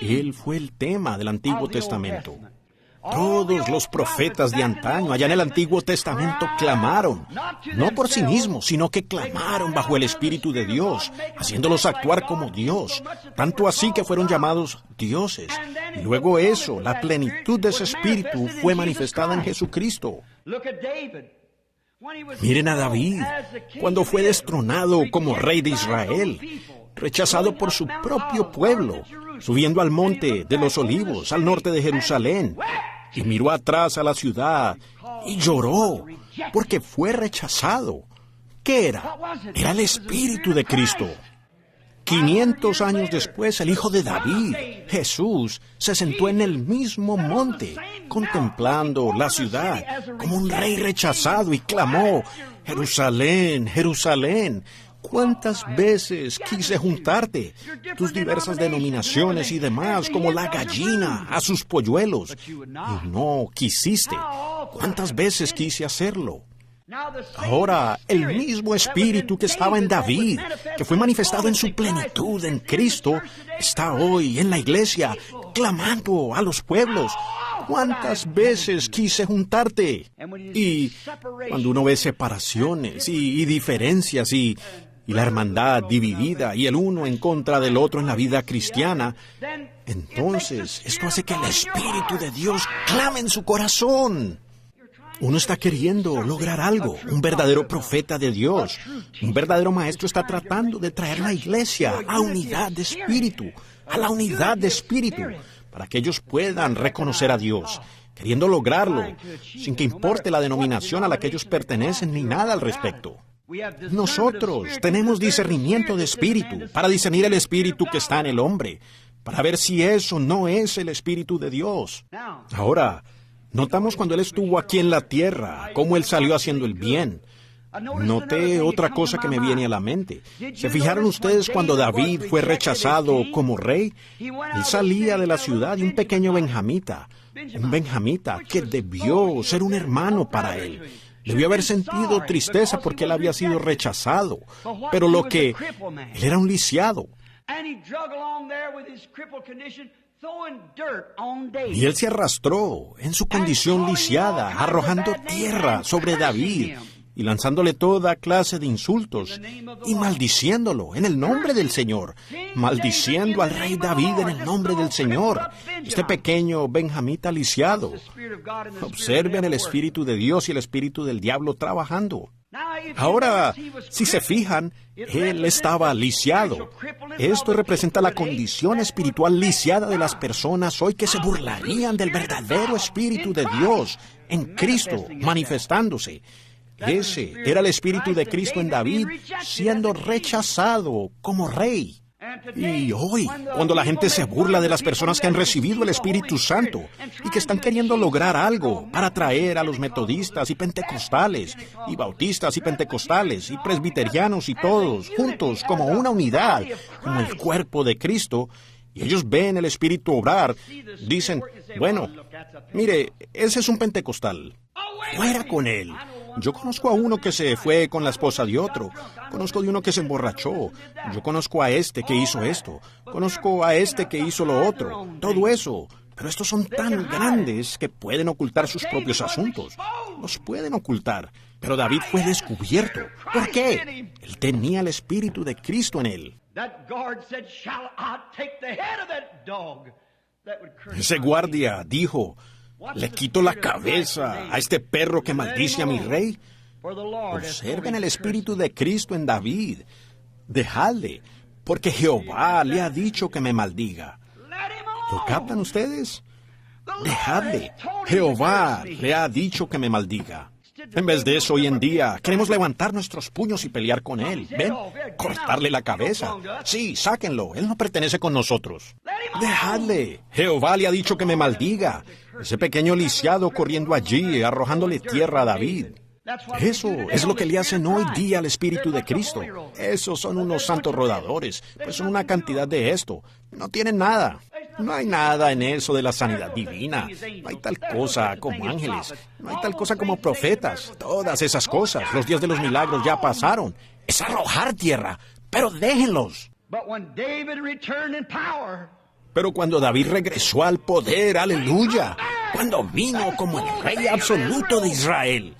Speaker 2: él fue el tema del Antiguo Testamento. Todos los profetas de antaño, allá en el Antiguo Testamento, clamaron, no por sí mismos, sino que clamaron bajo el Espíritu de Dios, haciéndolos actuar como Dios, tanto así que fueron llamados dioses. Y luego eso, la plenitud de ese Espíritu fue manifestada en Jesucristo. Miren a David, cuando fue destronado como rey de Israel, rechazado por su propio pueblo, subiendo al monte de los Olivos, al norte de Jerusalén, y miró atrás a la ciudad y lloró, porque fue rechazado. ¿Qué era? Era el Espíritu de Cristo. 500 años después, el Hijo de David, Jesús, se sentó en el mismo monte, contemplando la ciudad como un rey rechazado, y clamó, Jerusalén, Jerusalén, ¿cuántas veces quise juntarte, tus diversas denominaciones y demás, como la gallina a sus polluelos? Y no quisiste. ¿Cuántas veces quise hacerlo? Ahora, el mismo Espíritu que estaba en David, que fue manifestado en su plenitud en Cristo, está hoy en la iglesia, clamando a los pueblos. ¿Cuántas veces quise juntarte? Y cuando uno ve separaciones y diferencias y la hermandad dividida y el uno en contra del otro en la vida cristiana, entonces esto hace que el Espíritu de Dios clame en su corazón. Uno está queriendo lograr algo. Un verdadero profeta de Dios, un verdadero maestro está tratando de traer a la iglesia a unidad de espíritu, a la unidad de espíritu, para que ellos puedan reconocer a Dios, queriendo lograrlo, sin que importe la denominación a la que ellos pertenecen ni nada al respecto. Nosotros tenemos discernimiento de espíritu para discernir el espíritu que está en el hombre, para ver si eso no es el Espíritu de Dios. Ahora, notamos cuando Él estuvo aquí en la tierra, cómo Él salió haciendo el bien. Noté otra cosa que me viene a la mente. ¿Se fijaron ustedes cuando David fue rechazado como rey? Él salía de la ciudad y un pequeño benjamita, que debió ser un hermano para él. Debió haber sentido tristeza porque él había sido rechazado, pero él era un lisiado. Y él se arrastró en su condición lisiada, arrojando tierra sobre David y lanzándole toda clase de insultos y maldiciéndolo en el nombre del Señor, maldiciendo al rey David en el nombre del Señor, este pequeño benjamita lisiado. Observen el Espíritu de Dios y el Espíritu del diablo trabajando. Ahora, si se fijan, él estaba lisiado. Esto representa la condición espiritual lisiada de las personas hoy que se burlarían del verdadero Espíritu de Dios en Cristo manifestándose. Ese era el Espíritu de Cristo en David, siendo rechazado como rey. Y hoy, cuando la gente se burla de las personas que han recibido el Espíritu Santo y que están queriendo lograr algo para traer a los metodistas y pentecostales, y bautistas y pentecostales, y presbiterianos y todos juntos como una unidad, como el cuerpo de Cristo, y ellos ven el Espíritu obrar, dicen, bueno, mire, ese es un pentecostal, fuera con él. Yo conozco a uno que se fue con la esposa de otro. Conozco de uno que se emborrachó. Yo conozco a este que hizo esto. Conozco a este que hizo lo otro. Todo eso. Pero estos son tan grandes que pueden ocultar sus propios asuntos. Los pueden ocultar. Pero David fue descubierto. ¿Por qué? Él tenía el Espíritu de Cristo en él. Ese guardia dijo, ¿le quito la cabeza a este perro que maldice a mi rey? Observen el Espíritu de Cristo en David. Dejadle, porque Jehová le ha dicho que me maldiga. ¿Lo captan ustedes? Dejadle. Jehová le ha dicho que me maldiga. En vez de eso, hoy en día, queremos levantar nuestros puños y pelear con él. ¿Ven? Cortarle la cabeza. Sí, sáquenlo. Él no pertenece con nosotros. Dejadle. Jehová le ha dicho que me maldiga. Ese pequeño lisiado corriendo allí, arrojándole tierra a David. Eso es lo que le hacen hoy día al Espíritu de Cristo. Esos son unos santos rodadores, pues son una cantidad de esto. No tienen nada. No hay nada en eso de la sanidad divina. No hay tal cosa como ángeles. No hay tal cosa como profetas. Todas esas cosas. Los días de los milagros ya pasaron. Es arrojar tierra. Pero déjenlos. Pero cuando David regresó al poder, aleluya, cuando vino como el Rey absoluto de Israel,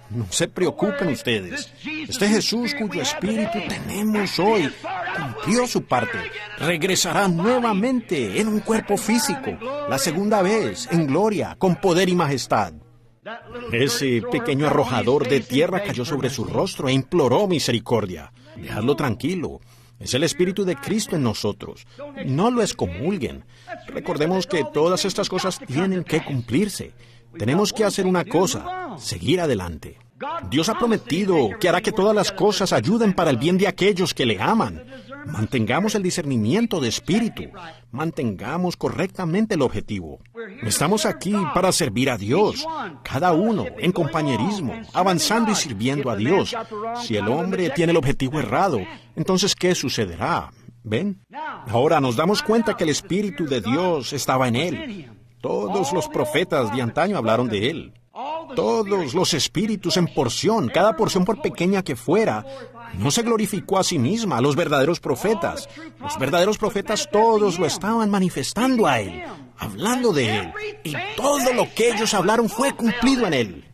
Speaker 2: no se preocupen ustedes. Este Jesús cuyo Espíritu tenemos hoy cumplió su parte. Regresará nuevamente en un cuerpo físico, la segunda vez, en gloria, con poder y majestad. Ese pequeño arrojador de tierra cayó sobre su rostro e imploró misericordia. Dejadlo tranquilo. Es el Espíritu de Cristo en nosotros. No lo excomulguen. Recordemos que todas estas cosas tienen que cumplirse. Tenemos que hacer una cosa, seguir adelante. Dios ha prometido que hará que todas las cosas ayuden para el bien de aquellos que le aman. Mantengamos el discernimiento de espíritu. Mantengamos correctamente el objetivo. Estamos aquí para servir a Dios, cada uno en compañerismo, avanzando y sirviendo a Dios. Si el hombre tiene el objetivo errado, entonces ¿qué sucederá? ¿Ven? Ahora nos damos cuenta que el Espíritu de Dios estaba en él. Todos los profetas de antaño hablaron de él. Todos los espíritus en porción, cada porción por pequeña que fuera, no se glorificó a sí misma, a los verdaderos profetas. Los verdaderos profetas todos lo estaban manifestando a Él, hablando de Él, y todo lo que ellos hablaron fue cumplido en Él.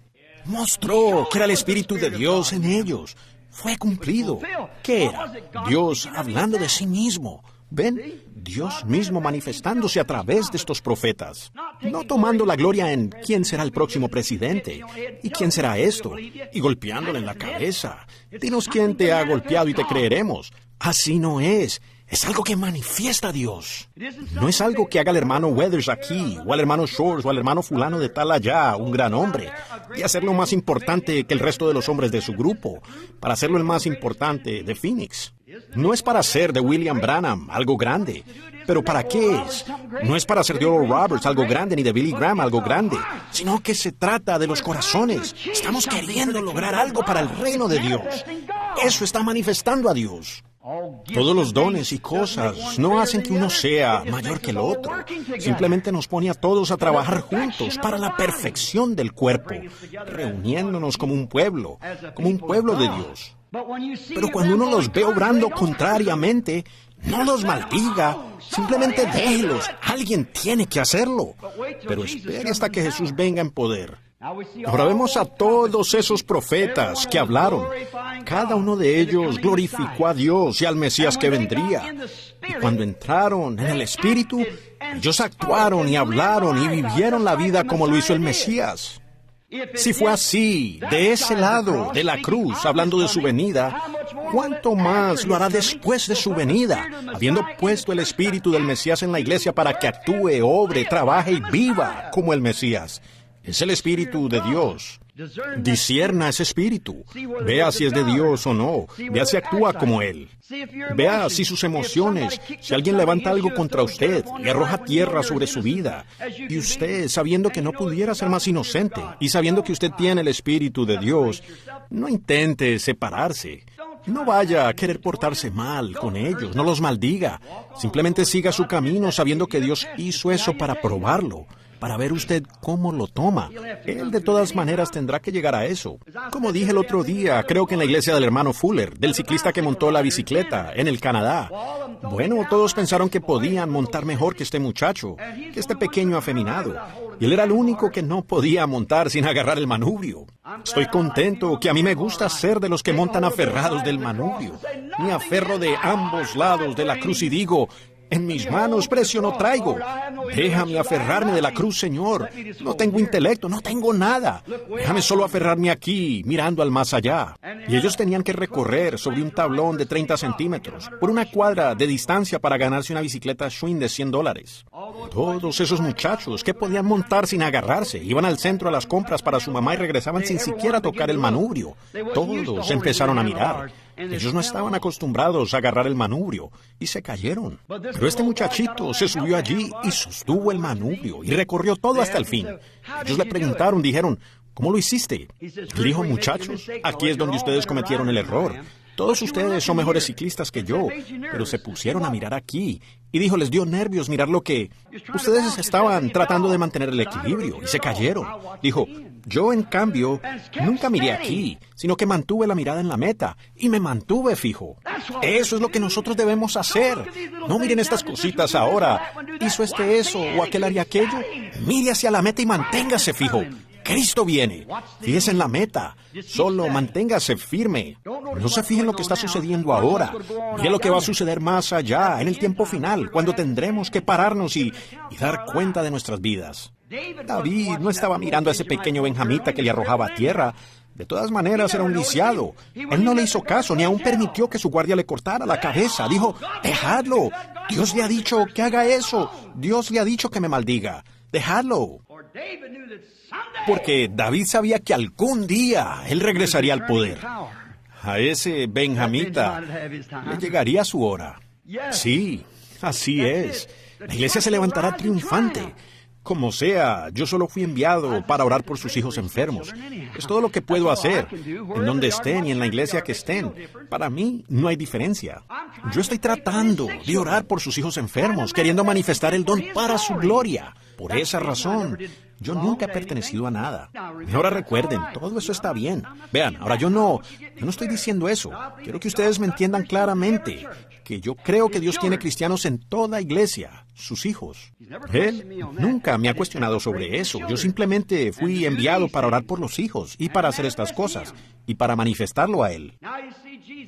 Speaker 2: Mostró que era el Espíritu de Dios en ellos. Fue cumplido. ¿Qué era? Dios hablando de sí mismo. ¿Ven? Dios mismo manifestándose a través de estos profetas. No tomando la gloria en quién será el próximo presidente y quién será esto, y golpeándole en la cabeza. Dinos quién te ha golpeado y te creeremos. Así no es. Es algo que manifiesta a Dios. No es algo que haga el hermano Weathers aquí, o al hermano Shores, o al hermano fulano de tal allá, un gran hombre, y hacerlo más importante que el resto de los hombres de su grupo, para hacerlo el más importante de Phoenix. No es para hacer de William Branham algo grande. ¿Pero para qué es? No es para hacer de Oral Roberts algo grande, ni de Billy Graham algo grande, sino que se trata de los corazones. Estamos queriendo lograr algo para el reino de Dios. Eso está manifestando a Dios. Todos los dones y cosas no hacen que uno sea mayor que el otro. Simplemente nos pone a todos a trabajar juntos para la perfección del cuerpo, reuniéndonos como un pueblo de Dios. Pero cuando uno los ve obrando contrariamente, no los maldiga, simplemente déjelos. Alguien tiene que hacerlo. Pero espere hasta que Jesús venga en poder. Ahora vemos a todos esos profetas que hablaron. Cada uno de ellos glorificó a Dios y al Mesías que vendría. Y cuando entraron en el Espíritu, ellos actuaron y hablaron y vivieron la vida como lo hizo el Mesías. Si fue así, de ese lado de la cruz, hablando de su venida, ¿cuánto más lo hará después de su venida, habiendo puesto el Espíritu del Mesías en la iglesia para que actúe, obre, trabaje y viva como el Mesías? Es el Espíritu de Dios. Discierna ese Espíritu. Vea si es de Dios o no. Vea si actúa como Él. Vea si sus emociones, si alguien levanta algo contra usted y arroja tierra sobre su vida, y usted, sabiendo que no pudiera ser más inocente, y sabiendo que usted tiene el Espíritu de Dios, no intente separarse. No vaya a querer portarse mal con ellos, no los maldiga. Simplemente siga su camino sabiendo que Dios hizo eso para probarlo, para ver usted cómo lo toma. Él de todas maneras tendrá que llegar a eso. Como dije el otro día, creo que en la iglesia del hermano Fuller, del ciclista que montó la bicicleta en el Canadá. Bueno, todos pensaron que podían montar mejor que este muchacho, que este pequeño afeminado. Y él era el único que no podía montar sin agarrar el manubrio. Estoy contento que a mí me gusta ser de los que montan aferrados del manubrio. Me aferro de ambos lados de la cruz y digo: en mis manos precio no traigo. Déjame aferrarme de la cruz, Señor. No tengo intelecto, no tengo nada. Déjame solo aferrarme aquí, mirando al más allá. Y ellos tenían que recorrer sobre un tablón de 30 centímetros, por una cuadra de distancia para ganarse una bicicleta Schwinn de $100. Todos esos muchachos que podían montar sin agarrarse, iban al centro a las compras para su mamá y regresaban sin siquiera tocar el manubrio. Todos empezaron a mirar. Ellos no estaban acostumbrados a agarrar el manubrio y se cayeron. Pero este muchachito se subió allí y sostuvo el manubrio y recorrió todo hasta el fin. Ellos le preguntaron, dijeron: ¿cómo lo hiciste? Él dijo: muchachos, aquí es donde ustedes cometieron el error. Todos ustedes son mejores ciclistas que yo, pero se pusieron a mirar aquí. Y dijo, les dio nervios mirar lo que... Ustedes estaban tratando de mantener el equilibrio y se cayeron. Dijo, yo en cambio nunca miré aquí, sino que mantuve la mirada en la meta y me mantuve fijo. Eso es lo que nosotros debemos hacer. No miren estas cositas ahora. ¿Hizo este eso o aquel haría aquello? Mire hacia la meta y manténgase fijo. Cristo viene. Fíjese en la meta. Solo manténgase firme. No se fije en lo que está sucediendo ahora. Mire lo que va a suceder más allá, en el tiempo final, cuando tendremos que pararnos y dar cuenta de nuestras vidas. David no estaba mirando a ese pequeño benjamita que le arrojaba a tierra. De todas maneras, era un lisiado. Él no le hizo caso, ni aún permitió que su guardia le cortara la cabeza. Dijo, dejadlo. Dios le ha dicho que haga eso. Dios le ha dicho que me maldiga. Dejadlo. Porque David sabía que algún día él regresaría al poder. A ese benjamita le llegaría su hora. Sí, así es. La iglesia se levantará triunfante. Como sea, yo solo fui enviado para orar por sus hijos enfermos. Es todo lo que puedo hacer, en donde estén y en la iglesia que estén. Para mí no hay diferencia. Yo estoy tratando de orar por sus hijos enfermos, queriendo manifestar el don para su gloria. Por esa razón, Yo nunca he pertenecido a nada. Ahora recuerden, todo eso está bien. Vean, ahora yo no estoy diciendo eso. Quiero que ustedes me entiendan claramente, que yo creo que Dios tiene cristianos en toda iglesia, sus hijos. Él nunca me ha cuestionado sobre eso. Yo simplemente fui enviado para orar por los hijos y para hacer estas cosas y para manifestarlo a Él.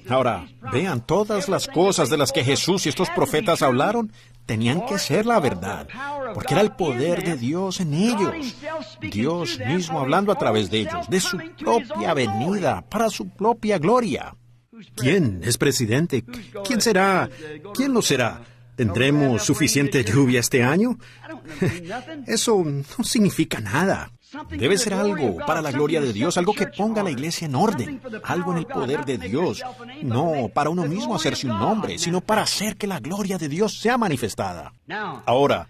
Speaker 2: Ahora, vean, todas las cosas de las que Jesús y estos profetas hablaron tenían que ser la verdad, porque era el poder de Dios en ellos. Dios mismo hablando a través de ellos, de su propia venida, para su propia gloria. ¿Quién es presidente? ¿Quién será? ¿Quién lo será? ¿Tendremos suficiente lluvia este año? Eso no significa nada. Debe ser algo para la gloria de Dios, algo que ponga a la iglesia en orden, algo en el poder de Dios, no para uno mismo hacerse un nombre, sino para hacer que la gloria de Dios sea manifestada. Ahora,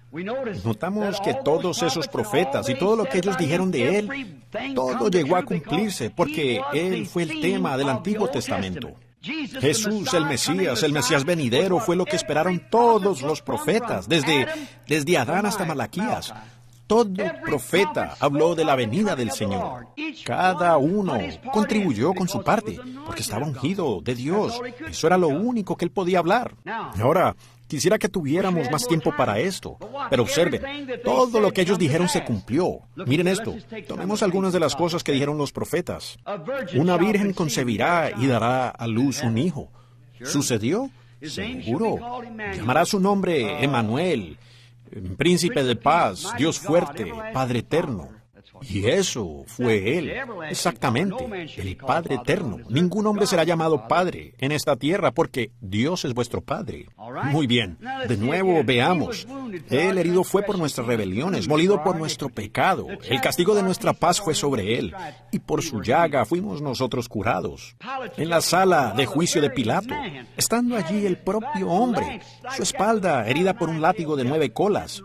Speaker 2: notamos que todos esos profetas y todo lo que ellos dijeron de Él, todo llegó a cumplirse, porque Él fue el tema del Antiguo Testamento. Jesús, el Mesías venidero, fue lo que esperaron todos los profetas, desde Adán hasta Malaquías. Todo profeta habló de la venida del Señor. Cada uno contribuyó con su parte, porque estaba ungido de Dios. Eso era lo único que él podía hablar. Ahora, quisiera que tuviéramos más tiempo para esto. Pero observen, todo lo que ellos dijeron se cumplió. Miren esto, tomemos algunas de las cosas que dijeron los profetas. Una virgen concebirá y dará a luz un hijo. ¿Sucedió? Seguro. Llamará su nombre Emmanuel, Príncipe de paz, Dios fuerte, Padre eterno. Y eso fue Él, exactamente, el Padre eterno. Ningún hombre será llamado Padre en esta tierra porque Dios es vuestro Padre. Muy bien, de nuevo veamos. Él herido fue por nuestras rebeliones, molido por nuestro pecado. El castigo de nuestra paz fue sobre Él, y por su llaga fuimos nosotros curados. En la sala de juicio de Pilato, estando allí el propio hombre, su espalda herida por un látigo de 9 colas,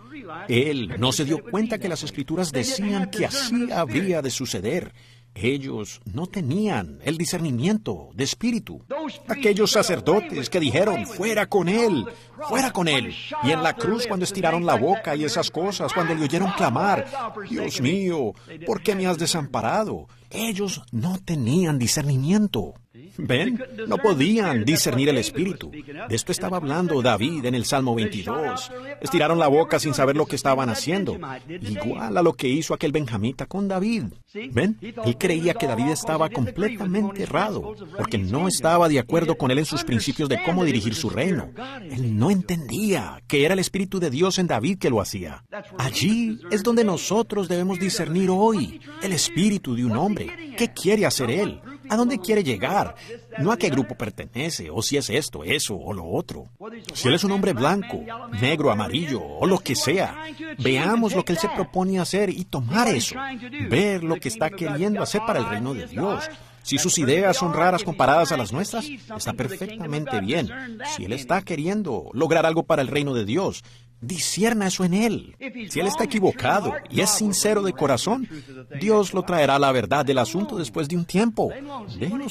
Speaker 2: Él no se dio cuenta que las Escrituras decían que así habría de suceder. Ellos no tenían el discernimiento de espíritu. Aquellos sacerdotes que dijeron, fuera con él, fuera con él. Y en la cruz cuando estiraron la boca y esas cosas, cuando le oyeron clamar, Dios mío, ¿por qué me has desamparado? Ellos no tenían discernimiento. ¿Ven? No podían discernir el espíritu. De esto estaba hablando David en el Salmo 22. Estiraron la boca sin saber lo que estaban haciendo. Igual a lo que hizo aquel benjamita con David. ¿Ven? Él creía que David estaba completamente errado, porque no estaba de acuerdo con él en sus principios de cómo dirigir su reino. Él no entendía que era el Espíritu de Dios en David que lo hacía. Allí es donde nosotros debemos discernir hoy el espíritu de un hombre. ¿Qué quiere hacer él? ¿A dónde quiere llegar? No a qué grupo pertenece, o si es esto, eso o lo otro. Si él es un hombre blanco, negro, amarillo o lo que sea, veamos lo que él se propone hacer y tomar eso. Ver lo que está queriendo hacer para el reino de Dios. Si sus ideas son raras comparadas a las nuestras, está perfectamente bien. Si él está queriendo lograr algo para el reino de Dios, discierna eso en él. Si él está equivocado y es sincero de corazón, Dios lo traerá a la verdad del asunto después de un tiempo. Déjenlo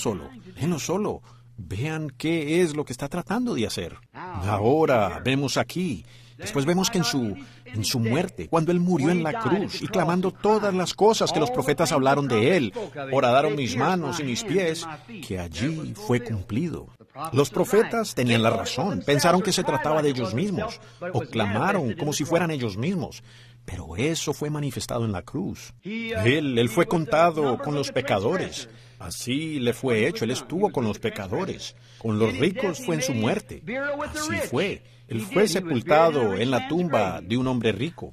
Speaker 2: solo. Vean qué es lo que está tratando de hacer. Ahora vemos aquí. Después vemos que en su muerte, cuando Él murió en la cruz y clamando todas las cosas que los profetas hablaron de Él, horadaron mis manos y mis pies, que allí fue cumplido. Los profetas tenían la razón, pensaron que se trataba de ellos mismos, o clamaron como si fueran ellos mismos. Pero eso fue manifestado en la cruz. Él fue contado con los pecadores. Así le fue hecho, Él estuvo con los pecadores. Con los ricos fue en su muerte. Así fue. Él fue sepultado en la tumba de un hombre rico.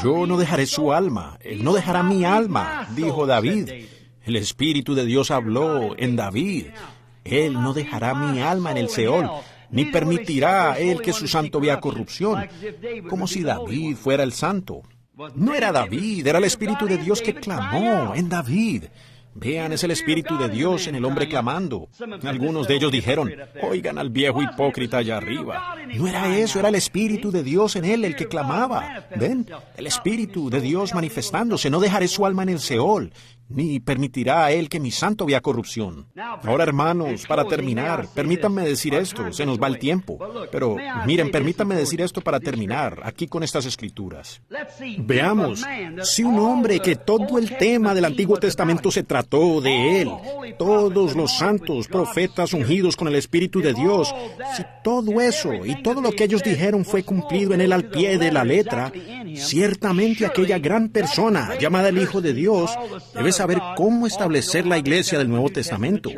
Speaker 2: Yo no dejaré su alma, Él no dejará mi alma, dijo David. El Espíritu de Dios habló en David. Él no dejará mi alma en el Seol, ni permitirá Él que su santo vea corrupción, como si David fuera el santo. No era David, era el Espíritu de Dios que clamó en David. Vean, es el Espíritu de Dios en el hombre clamando. Algunos de ellos dijeron, oigan al viejo hipócrita allá arriba. No era eso, era el Espíritu de Dios en él el que clamaba. ¿Ven? El Espíritu de Dios manifestándose. No dejaré su alma en el Seol, ni permitirá a Él que mi santo vea corrupción. Ahora, hermanos, para terminar, permítanme decir esto, se nos va el tiempo. Pero, miren, permítanme decir esto para terminar, aquí con estas escrituras. Veamos, si un hombre que todo el tema del Antiguo Testamento se trató de él, todos los santos, profetas ungidos con el Espíritu de Dios, si todo eso y todo lo que ellos dijeron fue cumplido en él al pie de la letra, ciertamente aquella gran persona llamada el Hijo de Dios debe saber cómo establecer la iglesia del Nuevo Testamento.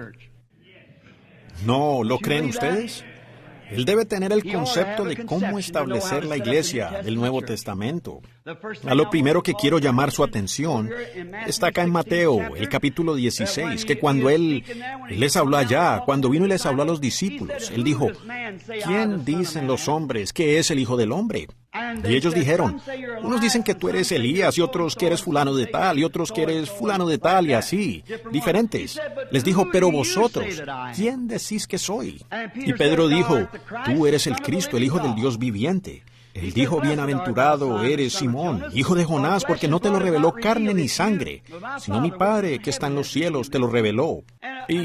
Speaker 2: ¿No lo creen ustedes? Él debe tener el concepto de cómo establecer la iglesia del Nuevo Testamento. A lo primero que quiero llamar su atención está acá en Mateo, el capítulo 16, que cuando Él les habló allá, cuando vino y les habló a los discípulos, Él dijo, ¿quién dicen los hombres que es el Hijo del Hombre? Y ellos dijeron, unos dicen que tú eres Elías, y otros que eres fulano de tal, y otros que eres fulano de tal, y así, diferentes. Les dijo, pero vosotros, ¿quién decís que soy? Y Pedro dijo, tú eres el Cristo, el Hijo del Dios viviente. Él dijo, bienaventurado eres Simón, hijo de Jonás, porque no te lo reveló carne ni sangre, sino mi Padre que está en los cielos te lo reveló. Y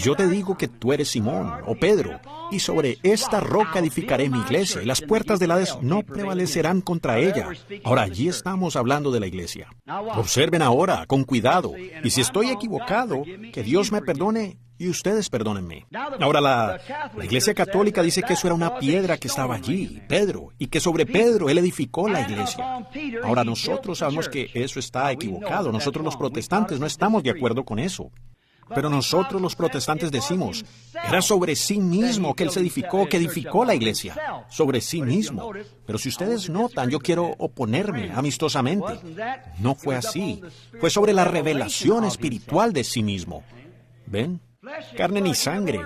Speaker 2: yo te digo que tú eres Simón, o Pedro, y sobre esta roca edificaré mi iglesia, y las puertas del Hades no prevalecerán contra ella. Ahora, allí estamos hablando de la iglesia. Observen ahora, con cuidado, y si estoy equivocado, que Dios me perdone, y ustedes perdónenme. Ahora, la Iglesia Católica dice que eso era una piedra que estaba allí, Pedro, y que sobre Pedro Él edificó la iglesia. Ahora, nosotros sabemos que eso está equivocado. Nosotros los protestantes no estamos de acuerdo con eso. Pero nosotros los protestantes decimos, era sobre sí mismo que Él se edificó, que edificó la iglesia, sobre sí mismo. Pero si ustedes notan, yo quiero oponerme amistosamente. No fue así. Fue sobre la revelación espiritual de sí mismo. ¿Ven? Carne ni sangre.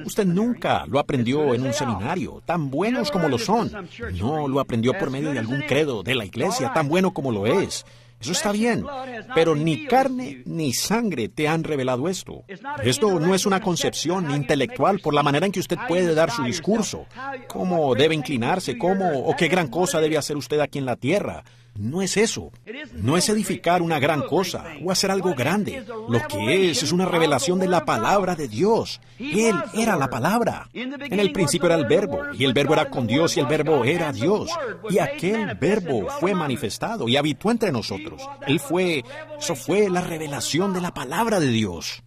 Speaker 2: Usted nunca lo aprendió en un seminario, tan buenos como lo son. No lo aprendió por medio de algún credo de la iglesia, tan bueno como lo es. Eso está bien, pero ni carne ni sangre te han revelado esto. Esto no es una concepción intelectual por la manera en que usted puede dar su discurso, cómo debe inclinarse, cómo o qué gran cosa debe hacer usted aquí en la tierra. No es eso. No es edificar una gran cosa o hacer algo grande. Lo que es una revelación de la palabra de Dios. Él era la palabra. En el principio era el Verbo, y el Verbo era con Dios, y el Verbo era Dios. Y aquel Verbo fue manifestado y habitó entre nosotros. Eso fue la revelación de la palabra de Dios.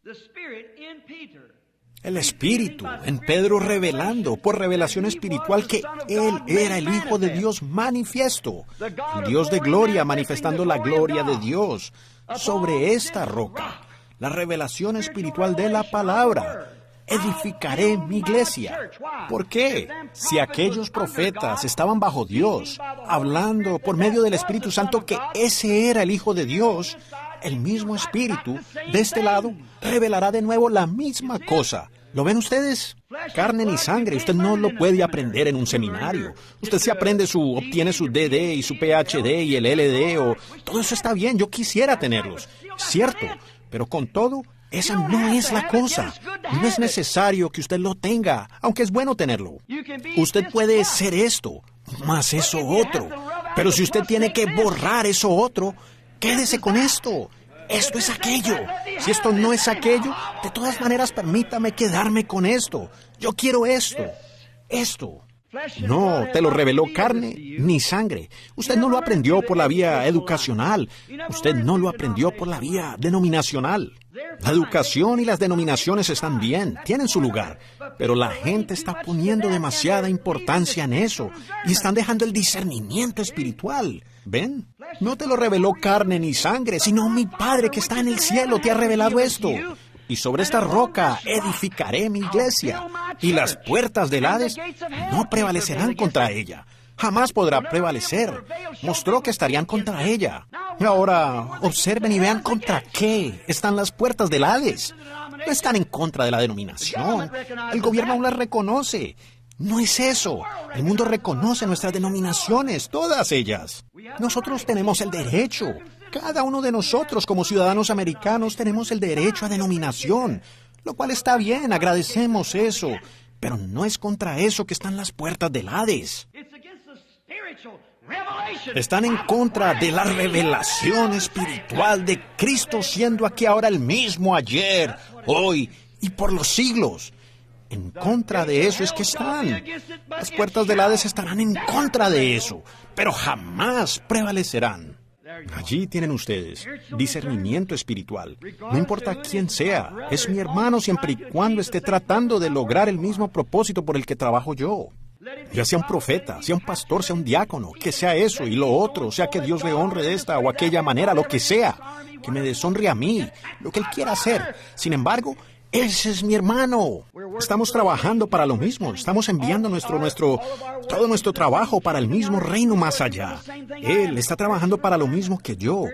Speaker 2: El Espíritu en Pedro revelando por revelación espiritual que Él era el Hijo de Dios manifiesto, el Dios de gloria manifestando la gloria de Dios sobre esta roca, la revelación espiritual de la palabra. Edificaré mi iglesia. ¿Por qué? Si aquellos profetas estaban bajo Dios, hablando por medio del Espíritu Santo que ese era el Hijo de Dios, el mismo Espíritu, de este lado, revelará de nuevo la misma cosa. ¿Lo ven ustedes? Carne ni sangre, usted no lo puede aprender en un seminario. Usted se obtiene su DD y su PhD y el LD, todo eso está bien, yo quisiera tenerlos, cierto, pero con todo, esa no es la cosa. No es necesario que usted lo tenga, aunque es bueno tenerlo. Usted puede ser esto, más eso otro, pero si usted tiene que borrar eso otro, quédese con esto. Esto es aquello. Si esto no es aquello, de todas maneras permítame quedarme con esto. Yo quiero esto. Esto. No te lo reveló carne ni sangre. Usted no lo aprendió por la vía educacional. Usted no lo aprendió por la vía denominacional. La educación y las denominaciones están bien, tienen su lugar, pero la gente está poniendo demasiada importancia en eso y están dejando el discernimiento espiritual. ¿Ven? No te lo reveló carne ni sangre, sino mi Padre que está en el cielo te ha revelado esto. Y sobre esta roca edificaré mi iglesia, y las puertas del Hades no prevalecerán contra ella. Jamás podrá prevalecer. Mostró que estarían contra ella. Ahora, observen y vean contra qué están las puertas del Hades. No están en contra de la denominación. El gobierno aún las reconoce. No es eso. El mundo reconoce nuestras denominaciones, todas ellas. Nosotros tenemos el derecho. Cada uno de nosotros, como ciudadanos americanos, tenemos el derecho a denominación, lo cual está bien, agradecemos eso. Pero no es contra eso que están las puertas del Hades. Están en contra de la revelación espiritual de Cristo siendo aquí ahora el mismo ayer, hoy y por los siglos. En contra de eso es que están. Las puertas del Hades estarán en contra de eso, pero jamás prevalecerán. Allí tienen ustedes, discernimiento espiritual. No importa quién sea, es mi hermano siempre y cuando esté tratando de lograr el mismo propósito por el que trabajo yo. Ya sea un profeta, sea un pastor, sea un diácono, que sea eso y lo otro, sea que Dios le honre de esta o aquella manera, lo que sea, que me deshonre a mí, lo que Él quiera hacer. Sin embargo, ese es mi hermano. Estamos trabajando para lo mismo. Estamos enviando todo nuestro trabajo para el mismo reino más allá. Él está trabajando para lo mismo que yo.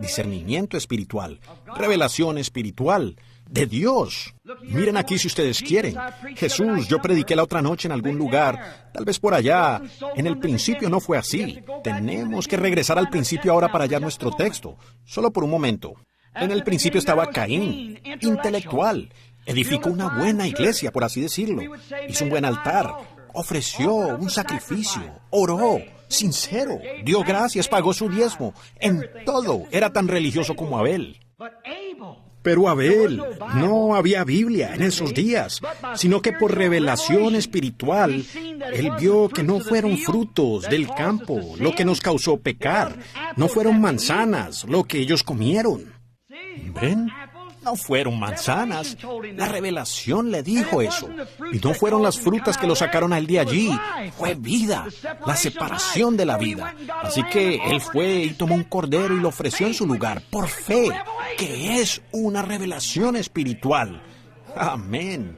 Speaker 2: Discernimiento espiritual, revelación espiritual de Dios. Miren aquí si ustedes quieren. Jesús, yo prediqué la otra noche en algún lugar, tal vez por allá. En el principio no fue así. Tenemos que regresar al principio ahora para hallar nuestro texto. Solo por un momento. En el principio estaba Caín, intelectual. Edificó una buena iglesia, por así decirlo. Hizo un buen altar. Ofreció un sacrificio. Oró. Sincero. Dio gracias, pagó su diezmo. En todo era tan religioso como Abel. Pero Abel, no había Biblia en esos días, sino que por revelación espiritual, él vio que no fueron frutos del campo lo que nos causó pecar. No fueron manzanas lo que ellos comieron. ¿Ven? No fueron manzanas. La revelación le dijo eso. Y no fueron las frutas que lo sacaron a él de allí. Fue vida, la separación de la vida. Así que él fue y tomó un cordero y lo ofreció en su lugar, por fe, que es una revelación espiritual. Amén.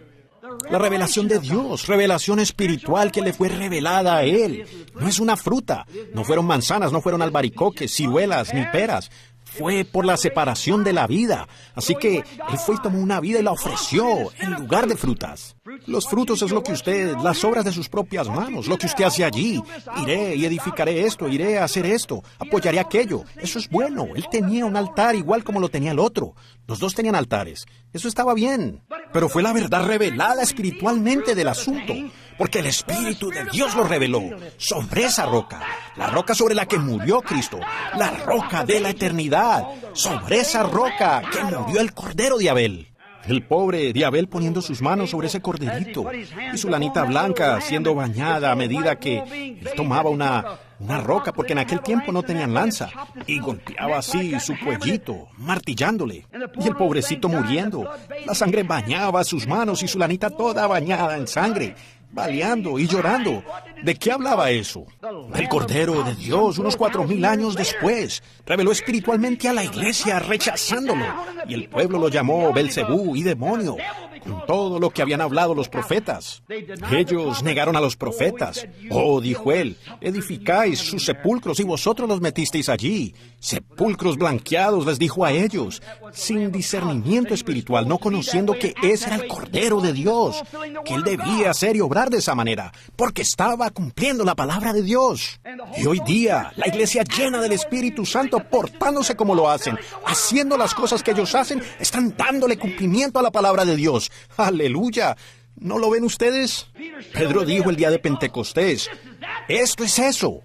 Speaker 2: La revelación de Dios, revelación espiritual que le fue revelada a él. No es una fruta. No fueron manzanas, no fueron albaricoques, ciruelas, ni peras. Fue por la separación de la vida. Así que él fue y tomó una vida y la ofreció en lugar de frutas. Los frutos es lo que usted, las obras de sus propias manos, lo que usted hace allí. Iré y edificaré esto, iré a hacer esto, apoyaré aquello. Eso es bueno. Él tenía un altar igual como lo tenía el otro. Los dos tenían altares. Eso estaba bien. Pero fue la verdad revelada espiritualmente del asunto. Porque el Espíritu de Dios lo reveló sobre esa roca, la roca sobre la que murió Cristo, la roca de la eternidad, sobre esa roca que murió el Cordero de Abel. El pobre de Abel poniendo sus manos sobre ese corderito y su lanita blanca siendo bañada a medida que él tomaba una roca, porque en aquel tiempo no tenían lanza, y golpeaba así su cuellito, martillándole. Y el pobrecito muriendo, la sangre bañaba sus manos y su lanita toda bañada en sangre, baleando y llorando. ¿De qué hablaba eso? El Cordero de Dios, unos 4,000 años después, reveló espiritualmente a la iglesia rechazándolo, y el pueblo lo llamó Belcebú y demonio, con todo lo que habían hablado los profetas. Ellos negaron a los profetas. Oh, dijo él, edificáis sus sepulcros y vosotros los metisteis allí. Sepulcros blanqueados, les dijo a ellos, sin discernimiento espiritual, no conociendo que ese era el Cordero de Dios, que él debía hacer y obrar de esa manera, porque estaba cumpliendo la palabra de Dios. Y hoy día, la iglesia llena del Espíritu Santo, portándose como lo hacen, haciendo las cosas que ellos hacen, están dándole cumplimiento a la palabra de Dios. ¡Aleluya! ¿No lo ven ustedes? Pedro dijo el día de Pentecostés, esto es eso.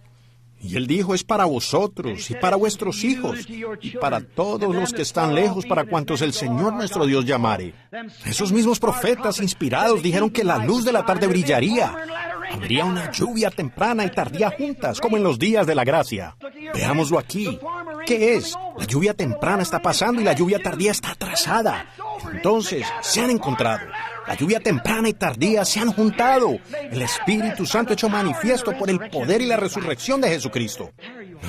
Speaker 2: Y él dijo, es para vosotros y para vuestros hijos y para todos los que están lejos, para cuantos el Señor nuestro Dios llamare. Esos mismos profetas inspirados dijeron que la luz de la tarde brillaría. Habría una lluvia temprana y tardía juntas, como en los días de la gracia. Veámoslo aquí. ¿Qué es? La lluvia temprana está pasando y la lluvia tardía está atrasada. Entonces, se han encontrado. La lluvia temprana y tardía se han juntado. El Espíritu Santo hecho manifiesto por el poder y la resurrección de Jesucristo.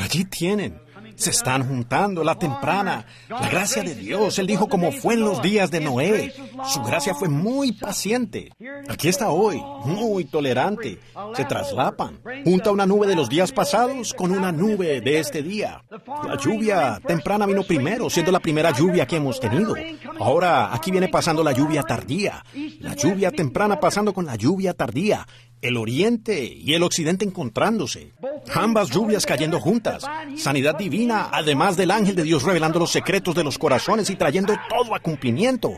Speaker 2: Allí tienen. Se están juntando la temprana. La gracia de Dios, él dijo, como fue en los días de Noé. Su gracia fue muy paciente. Aquí está hoy, muy tolerante. Se traslapan. Junta una nube de los días pasados con una nube de este día. La lluvia temprana vino primero, siendo la primera lluvia que hemos tenido. Ahora, aquí viene pasando la lluvia tardía. La lluvia temprana pasando con la lluvia tardía. El oriente y el occidente encontrándose. Ambas lluvias cayendo juntas. Sanidad divina, además del ángel de Dios revelando los secretos de los corazones y trayendo todo a cumplimiento.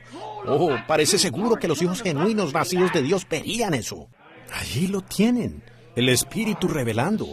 Speaker 2: Oh, parece seguro que los hijos genuinos nacidos de Dios verían eso. Allí lo tienen. El Espíritu revelando.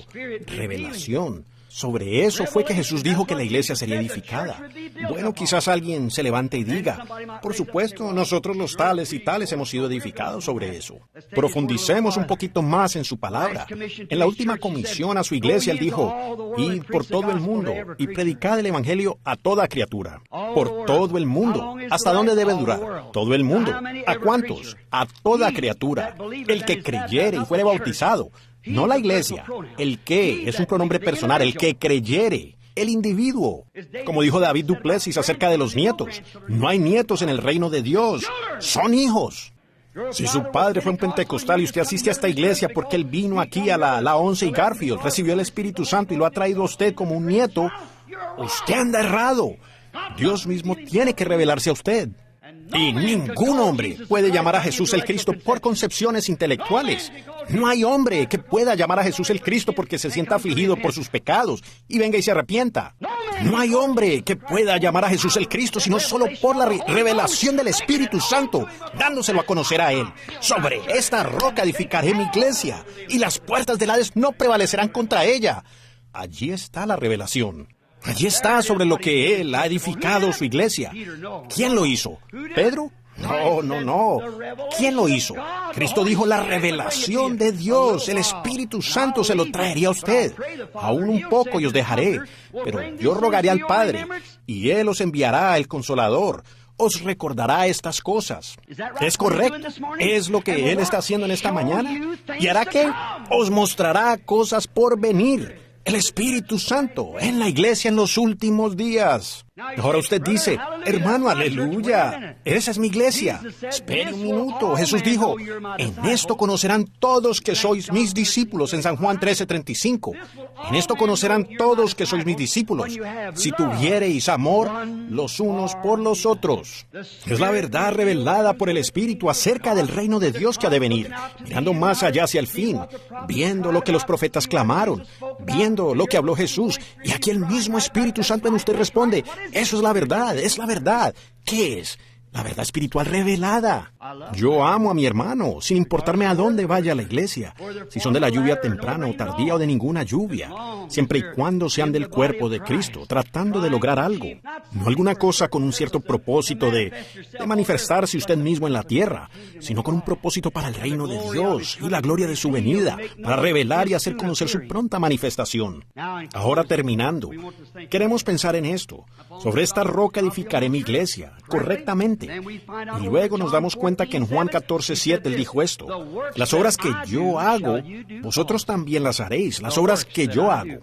Speaker 2: Revelación. Sobre eso fue que Jesús dijo que la iglesia sería edificada. Bueno, quizás alguien se levante y diga, por supuesto, nosotros los tales y tales hemos sido edificados sobre eso. Profundicemos un poquito más en su palabra. En la última comisión a su iglesia, Él dijo, id por todo el mundo y predicad el Evangelio a toda criatura. Por todo el mundo. ¿Hasta dónde debe durar? Todo el mundo. ¿A cuántos? A toda criatura. El que creyere y fuere bautizado. No la iglesia. El que es un pronombre personal, el que creyere, el individuo. Como dijo David Duplessis acerca de los nietos, no hay nietos en el reino de Dios, son hijos. Si su padre fue un pentecostal y usted asiste a esta iglesia porque él vino aquí a la 11 y Garfield, recibió el Espíritu Santo y lo ha traído a usted como un nieto, usted anda errado. Dios mismo tiene que revelarse a usted. Y ningún hombre puede llamar a Jesús el Cristo por concepciones intelectuales. No hay hombre que pueda llamar a Jesús el Cristo porque se sienta afligido por sus pecados y venga y se arrepienta. No hay hombre que pueda llamar a Jesús el Cristo sino solo por la revelación del Espíritu Santo, dándoselo a conocer a Él. Sobre esta roca edificaré mi iglesia y las puertas del Hades no prevalecerán contra ella. Allí está la revelación. Allí está sobre lo que Él ha edificado su iglesia. ¿Quién lo hizo? ¿Pedro? No. ¿Quién lo hizo? Cristo dijo la revelación de Dios. El Espíritu Santo se lo traería a usted. Aún un poco y os dejaré. Pero yo rogaré al Padre, y Él os enviará el Consolador. Os recordará estas cosas. ¿Es correcto? ¿Es lo que Él está haciendo en esta mañana? ¿Y hará qué? Os mostrará cosas por venir. El Espíritu Santo en la iglesia en los últimos días. Ahora usted dice, hermano, aleluya, esa es mi iglesia. Espere un minuto. Jesús dijo, en esto conocerán todos que sois mis discípulos, en San Juan 13:35. En esto conocerán todos que sois mis discípulos, si tuviereis amor los unos por los otros. Es la verdad revelada por el Espíritu acerca del reino de Dios que ha de venir, mirando más allá hacia el fin, viendo lo que los profetas clamaron, viendo lo que habló Jesús, y aquí el mismo Espíritu Santo en usted responde, eso es la verdad, es la verdad. ¿Qué es? La verdad espiritual revelada. Yo amo a mi hermano, sin importarme a dónde vaya a la iglesia, si son de la lluvia temprana o tardía o de ninguna lluvia, siempre y cuando sean del cuerpo de Cristo, tratando de lograr algo, no alguna cosa con un cierto propósito de manifestarse usted mismo en la tierra, sino con un propósito para el reino de Dios y la gloria de su venida, para revelar y hacer conocer su pronta manifestación. Ahora terminando, queremos pensar en esto. Sobre esta roca edificaré mi iglesia, correctamente. Y luego nos damos cuenta que en Juan 14:7 Él dijo esto, las obras que yo hago, vosotros también las haréis, las obras que yo hago.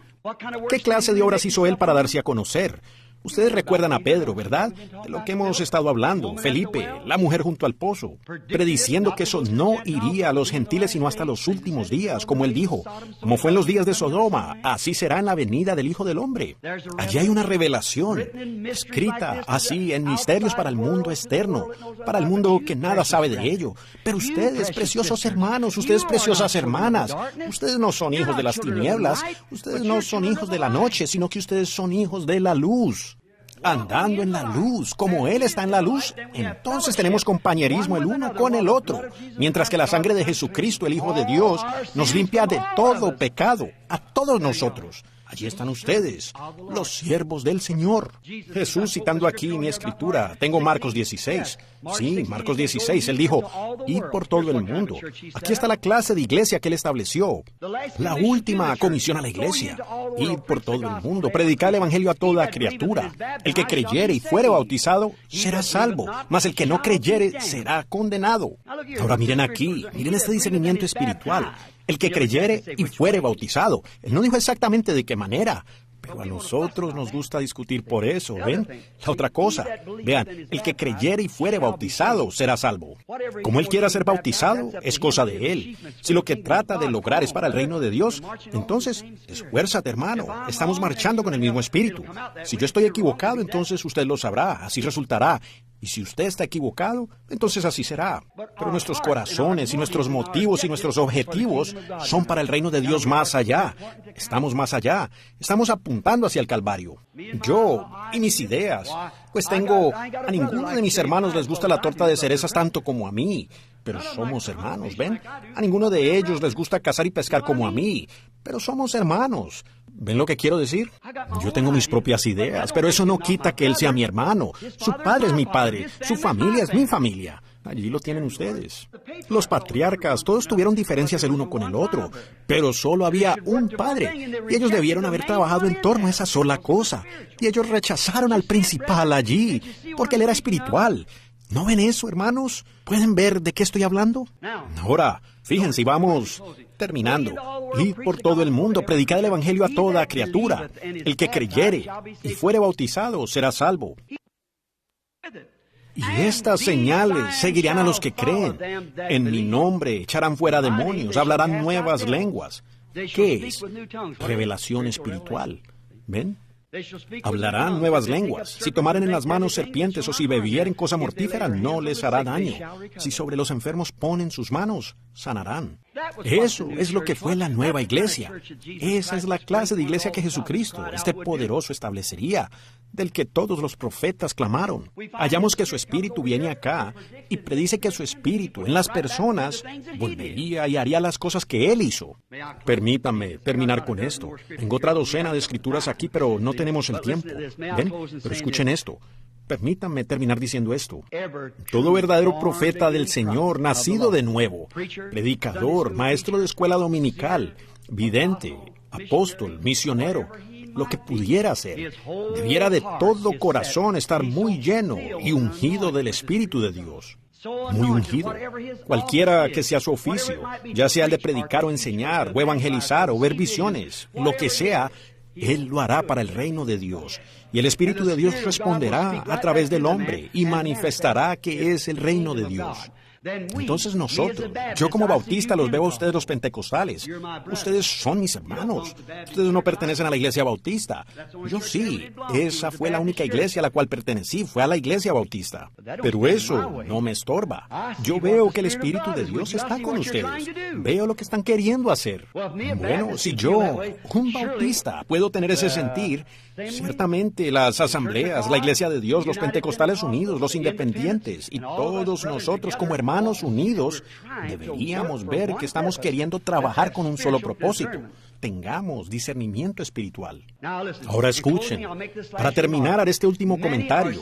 Speaker 2: ¿Qué clase de obras hizo Él para darse a conocer? Ustedes recuerdan a Pedro, ¿verdad? De lo que hemos estado hablando. Felipe, la mujer junto al pozo, prediciendo que eso no iría a los gentiles sino hasta los últimos días, como él dijo. Como fue en los días de Sodoma, así será en la venida del Hijo del Hombre. Allí hay una revelación, escrita así en misterios para el mundo externo, para el mundo que nada sabe de ello. Pero ustedes, preciosos hermanos, ustedes, preciosas hermanas, ustedes no son hijos de las tinieblas, ustedes no son hijos de la noche, sino que ustedes son hijos de la luz. Andando en la luz, como Él está en la luz, entonces tenemos compañerismo el uno con el otro, mientras que la sangre de Jesucristo, el Hijo de Dios, nos limpia de todo pecado, a todos nosotros. Allí están ustedes, los siervos del Señor. Jesús, citando aquí mi escritura, tengo Marcos 16. Sí, Marcos 16, Él dijo, id por todo el mundo. Aquí está la clase de iglesia que Él estableció. La última comisión a la iglesia. Id por todo el mundo, predicar el Evangelio a toda criatura. El que creyere y fuere bautizado será salvo, mas el que no creyere será condenado. Ahora miren aquí, miren este discernimiento espiritual. El que creyere y fuere bautizado. Él no dijo exactamente de qué manera, pero a nosotros nos gusta discutir por eso, ¿ven? La otra cosa, vean, el que creyere y fuere bautizado será salvo. Como él quiera ser bautizado, es cosa de él. Si lo que trata de lograr es para el reino de Dios, entonces, esfuérzate, hermano. Estamos marchando con el mismo espíritu. Si yo estoy equivocado, entonces usted lo sabrá, así resultará. Y si usted está equivocado, entonces así será. Pero nuestros corazones y nuestros motivos y nuestros objetivos son para el reino de Dios más allá. Estamos más allá. Estamos apuntando hacia el Calvario. Yo y mis ideas, pues a ninguno de mis hermanos les gusta la torta de cerezas tanto como a mí. pero somos hermanos, ¿ven? A ninguno de ellos les gusta cazar y pescar como a mí, pero somos hermanos. ¿Ven lo que quiero decir? Yo tengo mis propias ideas, pero eso no quita que él sea mi hermano. Su padre es mi padre, su familia es mi familia. Allí lo tienen ustedes. Los patriarcas, todos tuvieron diferencias el uno con el otro, pero solo había un padre, y ellos debieron haber trabajado en torno a esa sola cosa. Y ellos rechazaron al principal allí, porque él era espiritual. ¿No ven eso, hermanos? ¿Pueden ver de qué estoy hablando? Ahora, fíjense, vamos terminando. Ir por todo el mundo, predicar el evangelio a toda criatura. El que creyere y fuere bautizado será salvo. Y estas señales seguirán a los que creen. En mi nombre echarán fuera demonios, hablarán nuevas lenguas. ¿Qué es? Revelación espiritual. ¿Ven? Hablarán nuevas lenguas. Si tomaren en las manos serpientes o si bebieren cosa mortífera, no les hará daño. Si sobre los enfermos ponen sus manos, sanarán. Eso es lo que fue la nueva iglesia. Esa es la clase de iglesia que Jesucristo, este poderoso, establecería, del que todos los profetas clamaron. Hallamos que su espíritu viene acá y predice que su espíritu en las personas volvería y haría las cosas que él hizo. Permítanme terminar con esto. Tengo otra docena de escrituras aquí, pero no tenemos el tiempo. ¿Ven? Pero escuchen esto. Permítanme terminar diciendo esto. Todo verdadero profeta del Señor, nacido de nuevo, predicador, maestro de escuela dominical, vidente, apóstol, misionero, lo que pudiera ser, debiera de todo corazón estar muy lleno y ungido del Espíritu de Dios. Muy ungido. Cualquiera que sea su oficio, ya sea el de predicar o enseñar, o evangelizar, o ver visiones, lo que sea, él lo hará para el reino de Dios. Y el Espíritu de Dios responderá a través del hombre y manifestará que es el reino de Dios. Entonces nosotros, yo como bautista los veo a ustedes los pentecostales. Ustedes son mis hermanos. Ustedes no pertenecen a la iglesia bautista. Yo sí. Esa fue la única iglesia a la cual pertenecí, fue a la iglesia bautista. Pero eso no me estorba. Yo veo que el Espíritu de Dios está con ustedes. Veo lo que están queriendo hacer. Bueno, si yo, un bautista, puedo tener ese sentir, ciertamente las asambleas, la iglesia de Dios, los pentecostales unidos, los independientes y todos nosotros como hermanos unidos deberíamos ver que estamos queriendo trabajar con un solo propósito. Tengamos discernimiento espiritual. Ahora escuchen, para terminar haré este último comentario.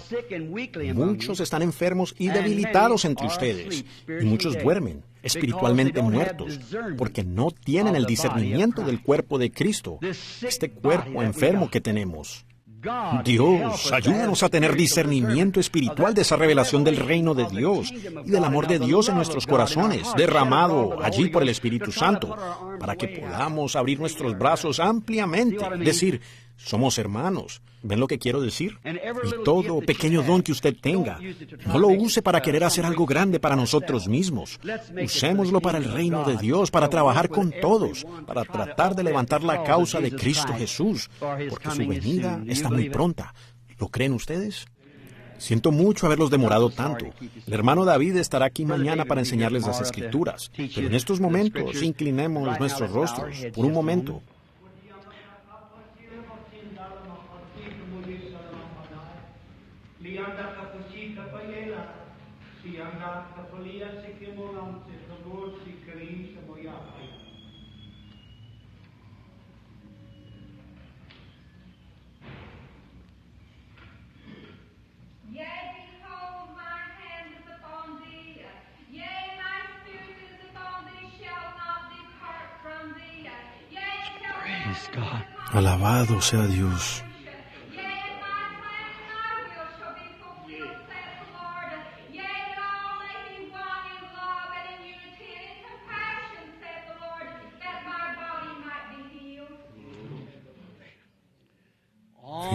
Speaker 2: Muchos están enfermos y debilitados entre ustedes, y muchos duermen, espiritualmente muertos, porque no tienen el discernimiento del cuerpo de Cristo, este cuerpo enfermo que tenemos. Dios, ayúdanos a tener discernimiento espiritual de esa revelación del reino de Dios y del amor de Dios en nuestros corazones, derramado allí por el Espíritu Santo, para que podamos abrir nuestros brazos ampliamente, decir, somos hermanos. ¿Ven lo que quiero decir? Y todo pequeño don que usted tenga, no lo use para querer hacer algo grande para nosotros mismos. Usémoslo para el reino de Dios, para trabajar con todos, para tratar de levantar la causa de Cristo Jesús, porque su venida está muy pronta. ¿Lo creen ustedes? Siento mucho haberlos demorado tanto. El hermano David estará aquí mañana para enseñarles las Escrituras, pero en estos momentos inclinemos nuestros rostros por un momento. Alabado sea Dios.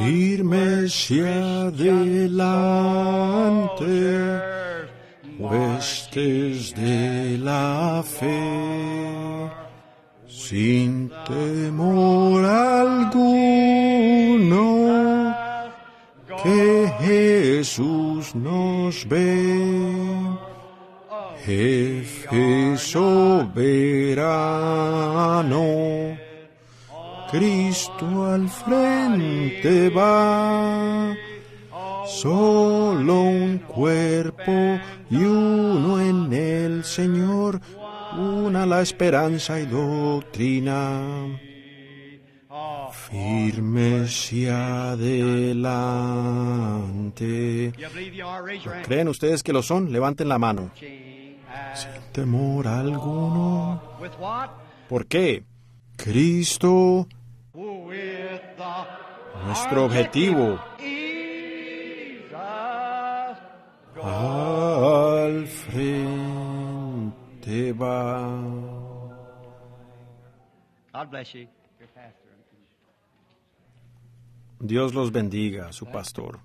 Speaker 2: Firme hacia adelante, huestes de la fe, sin temor alguno, que Jesús nos ve, jefe soberano. Cristo al frente va, Solo un cuerpo y uno en el Señor, una la esperanza y doctrina. Firmes y adelante. ¿No creen ustedes que lo son? Levanten la mano. Sin temor alguno. ¿Por qué? Cristo, nuestro objetivo. Al frente va.
Speaker 1: God bless you. Your pastor.
Speaker 2: Dios los bendiga, su pastor.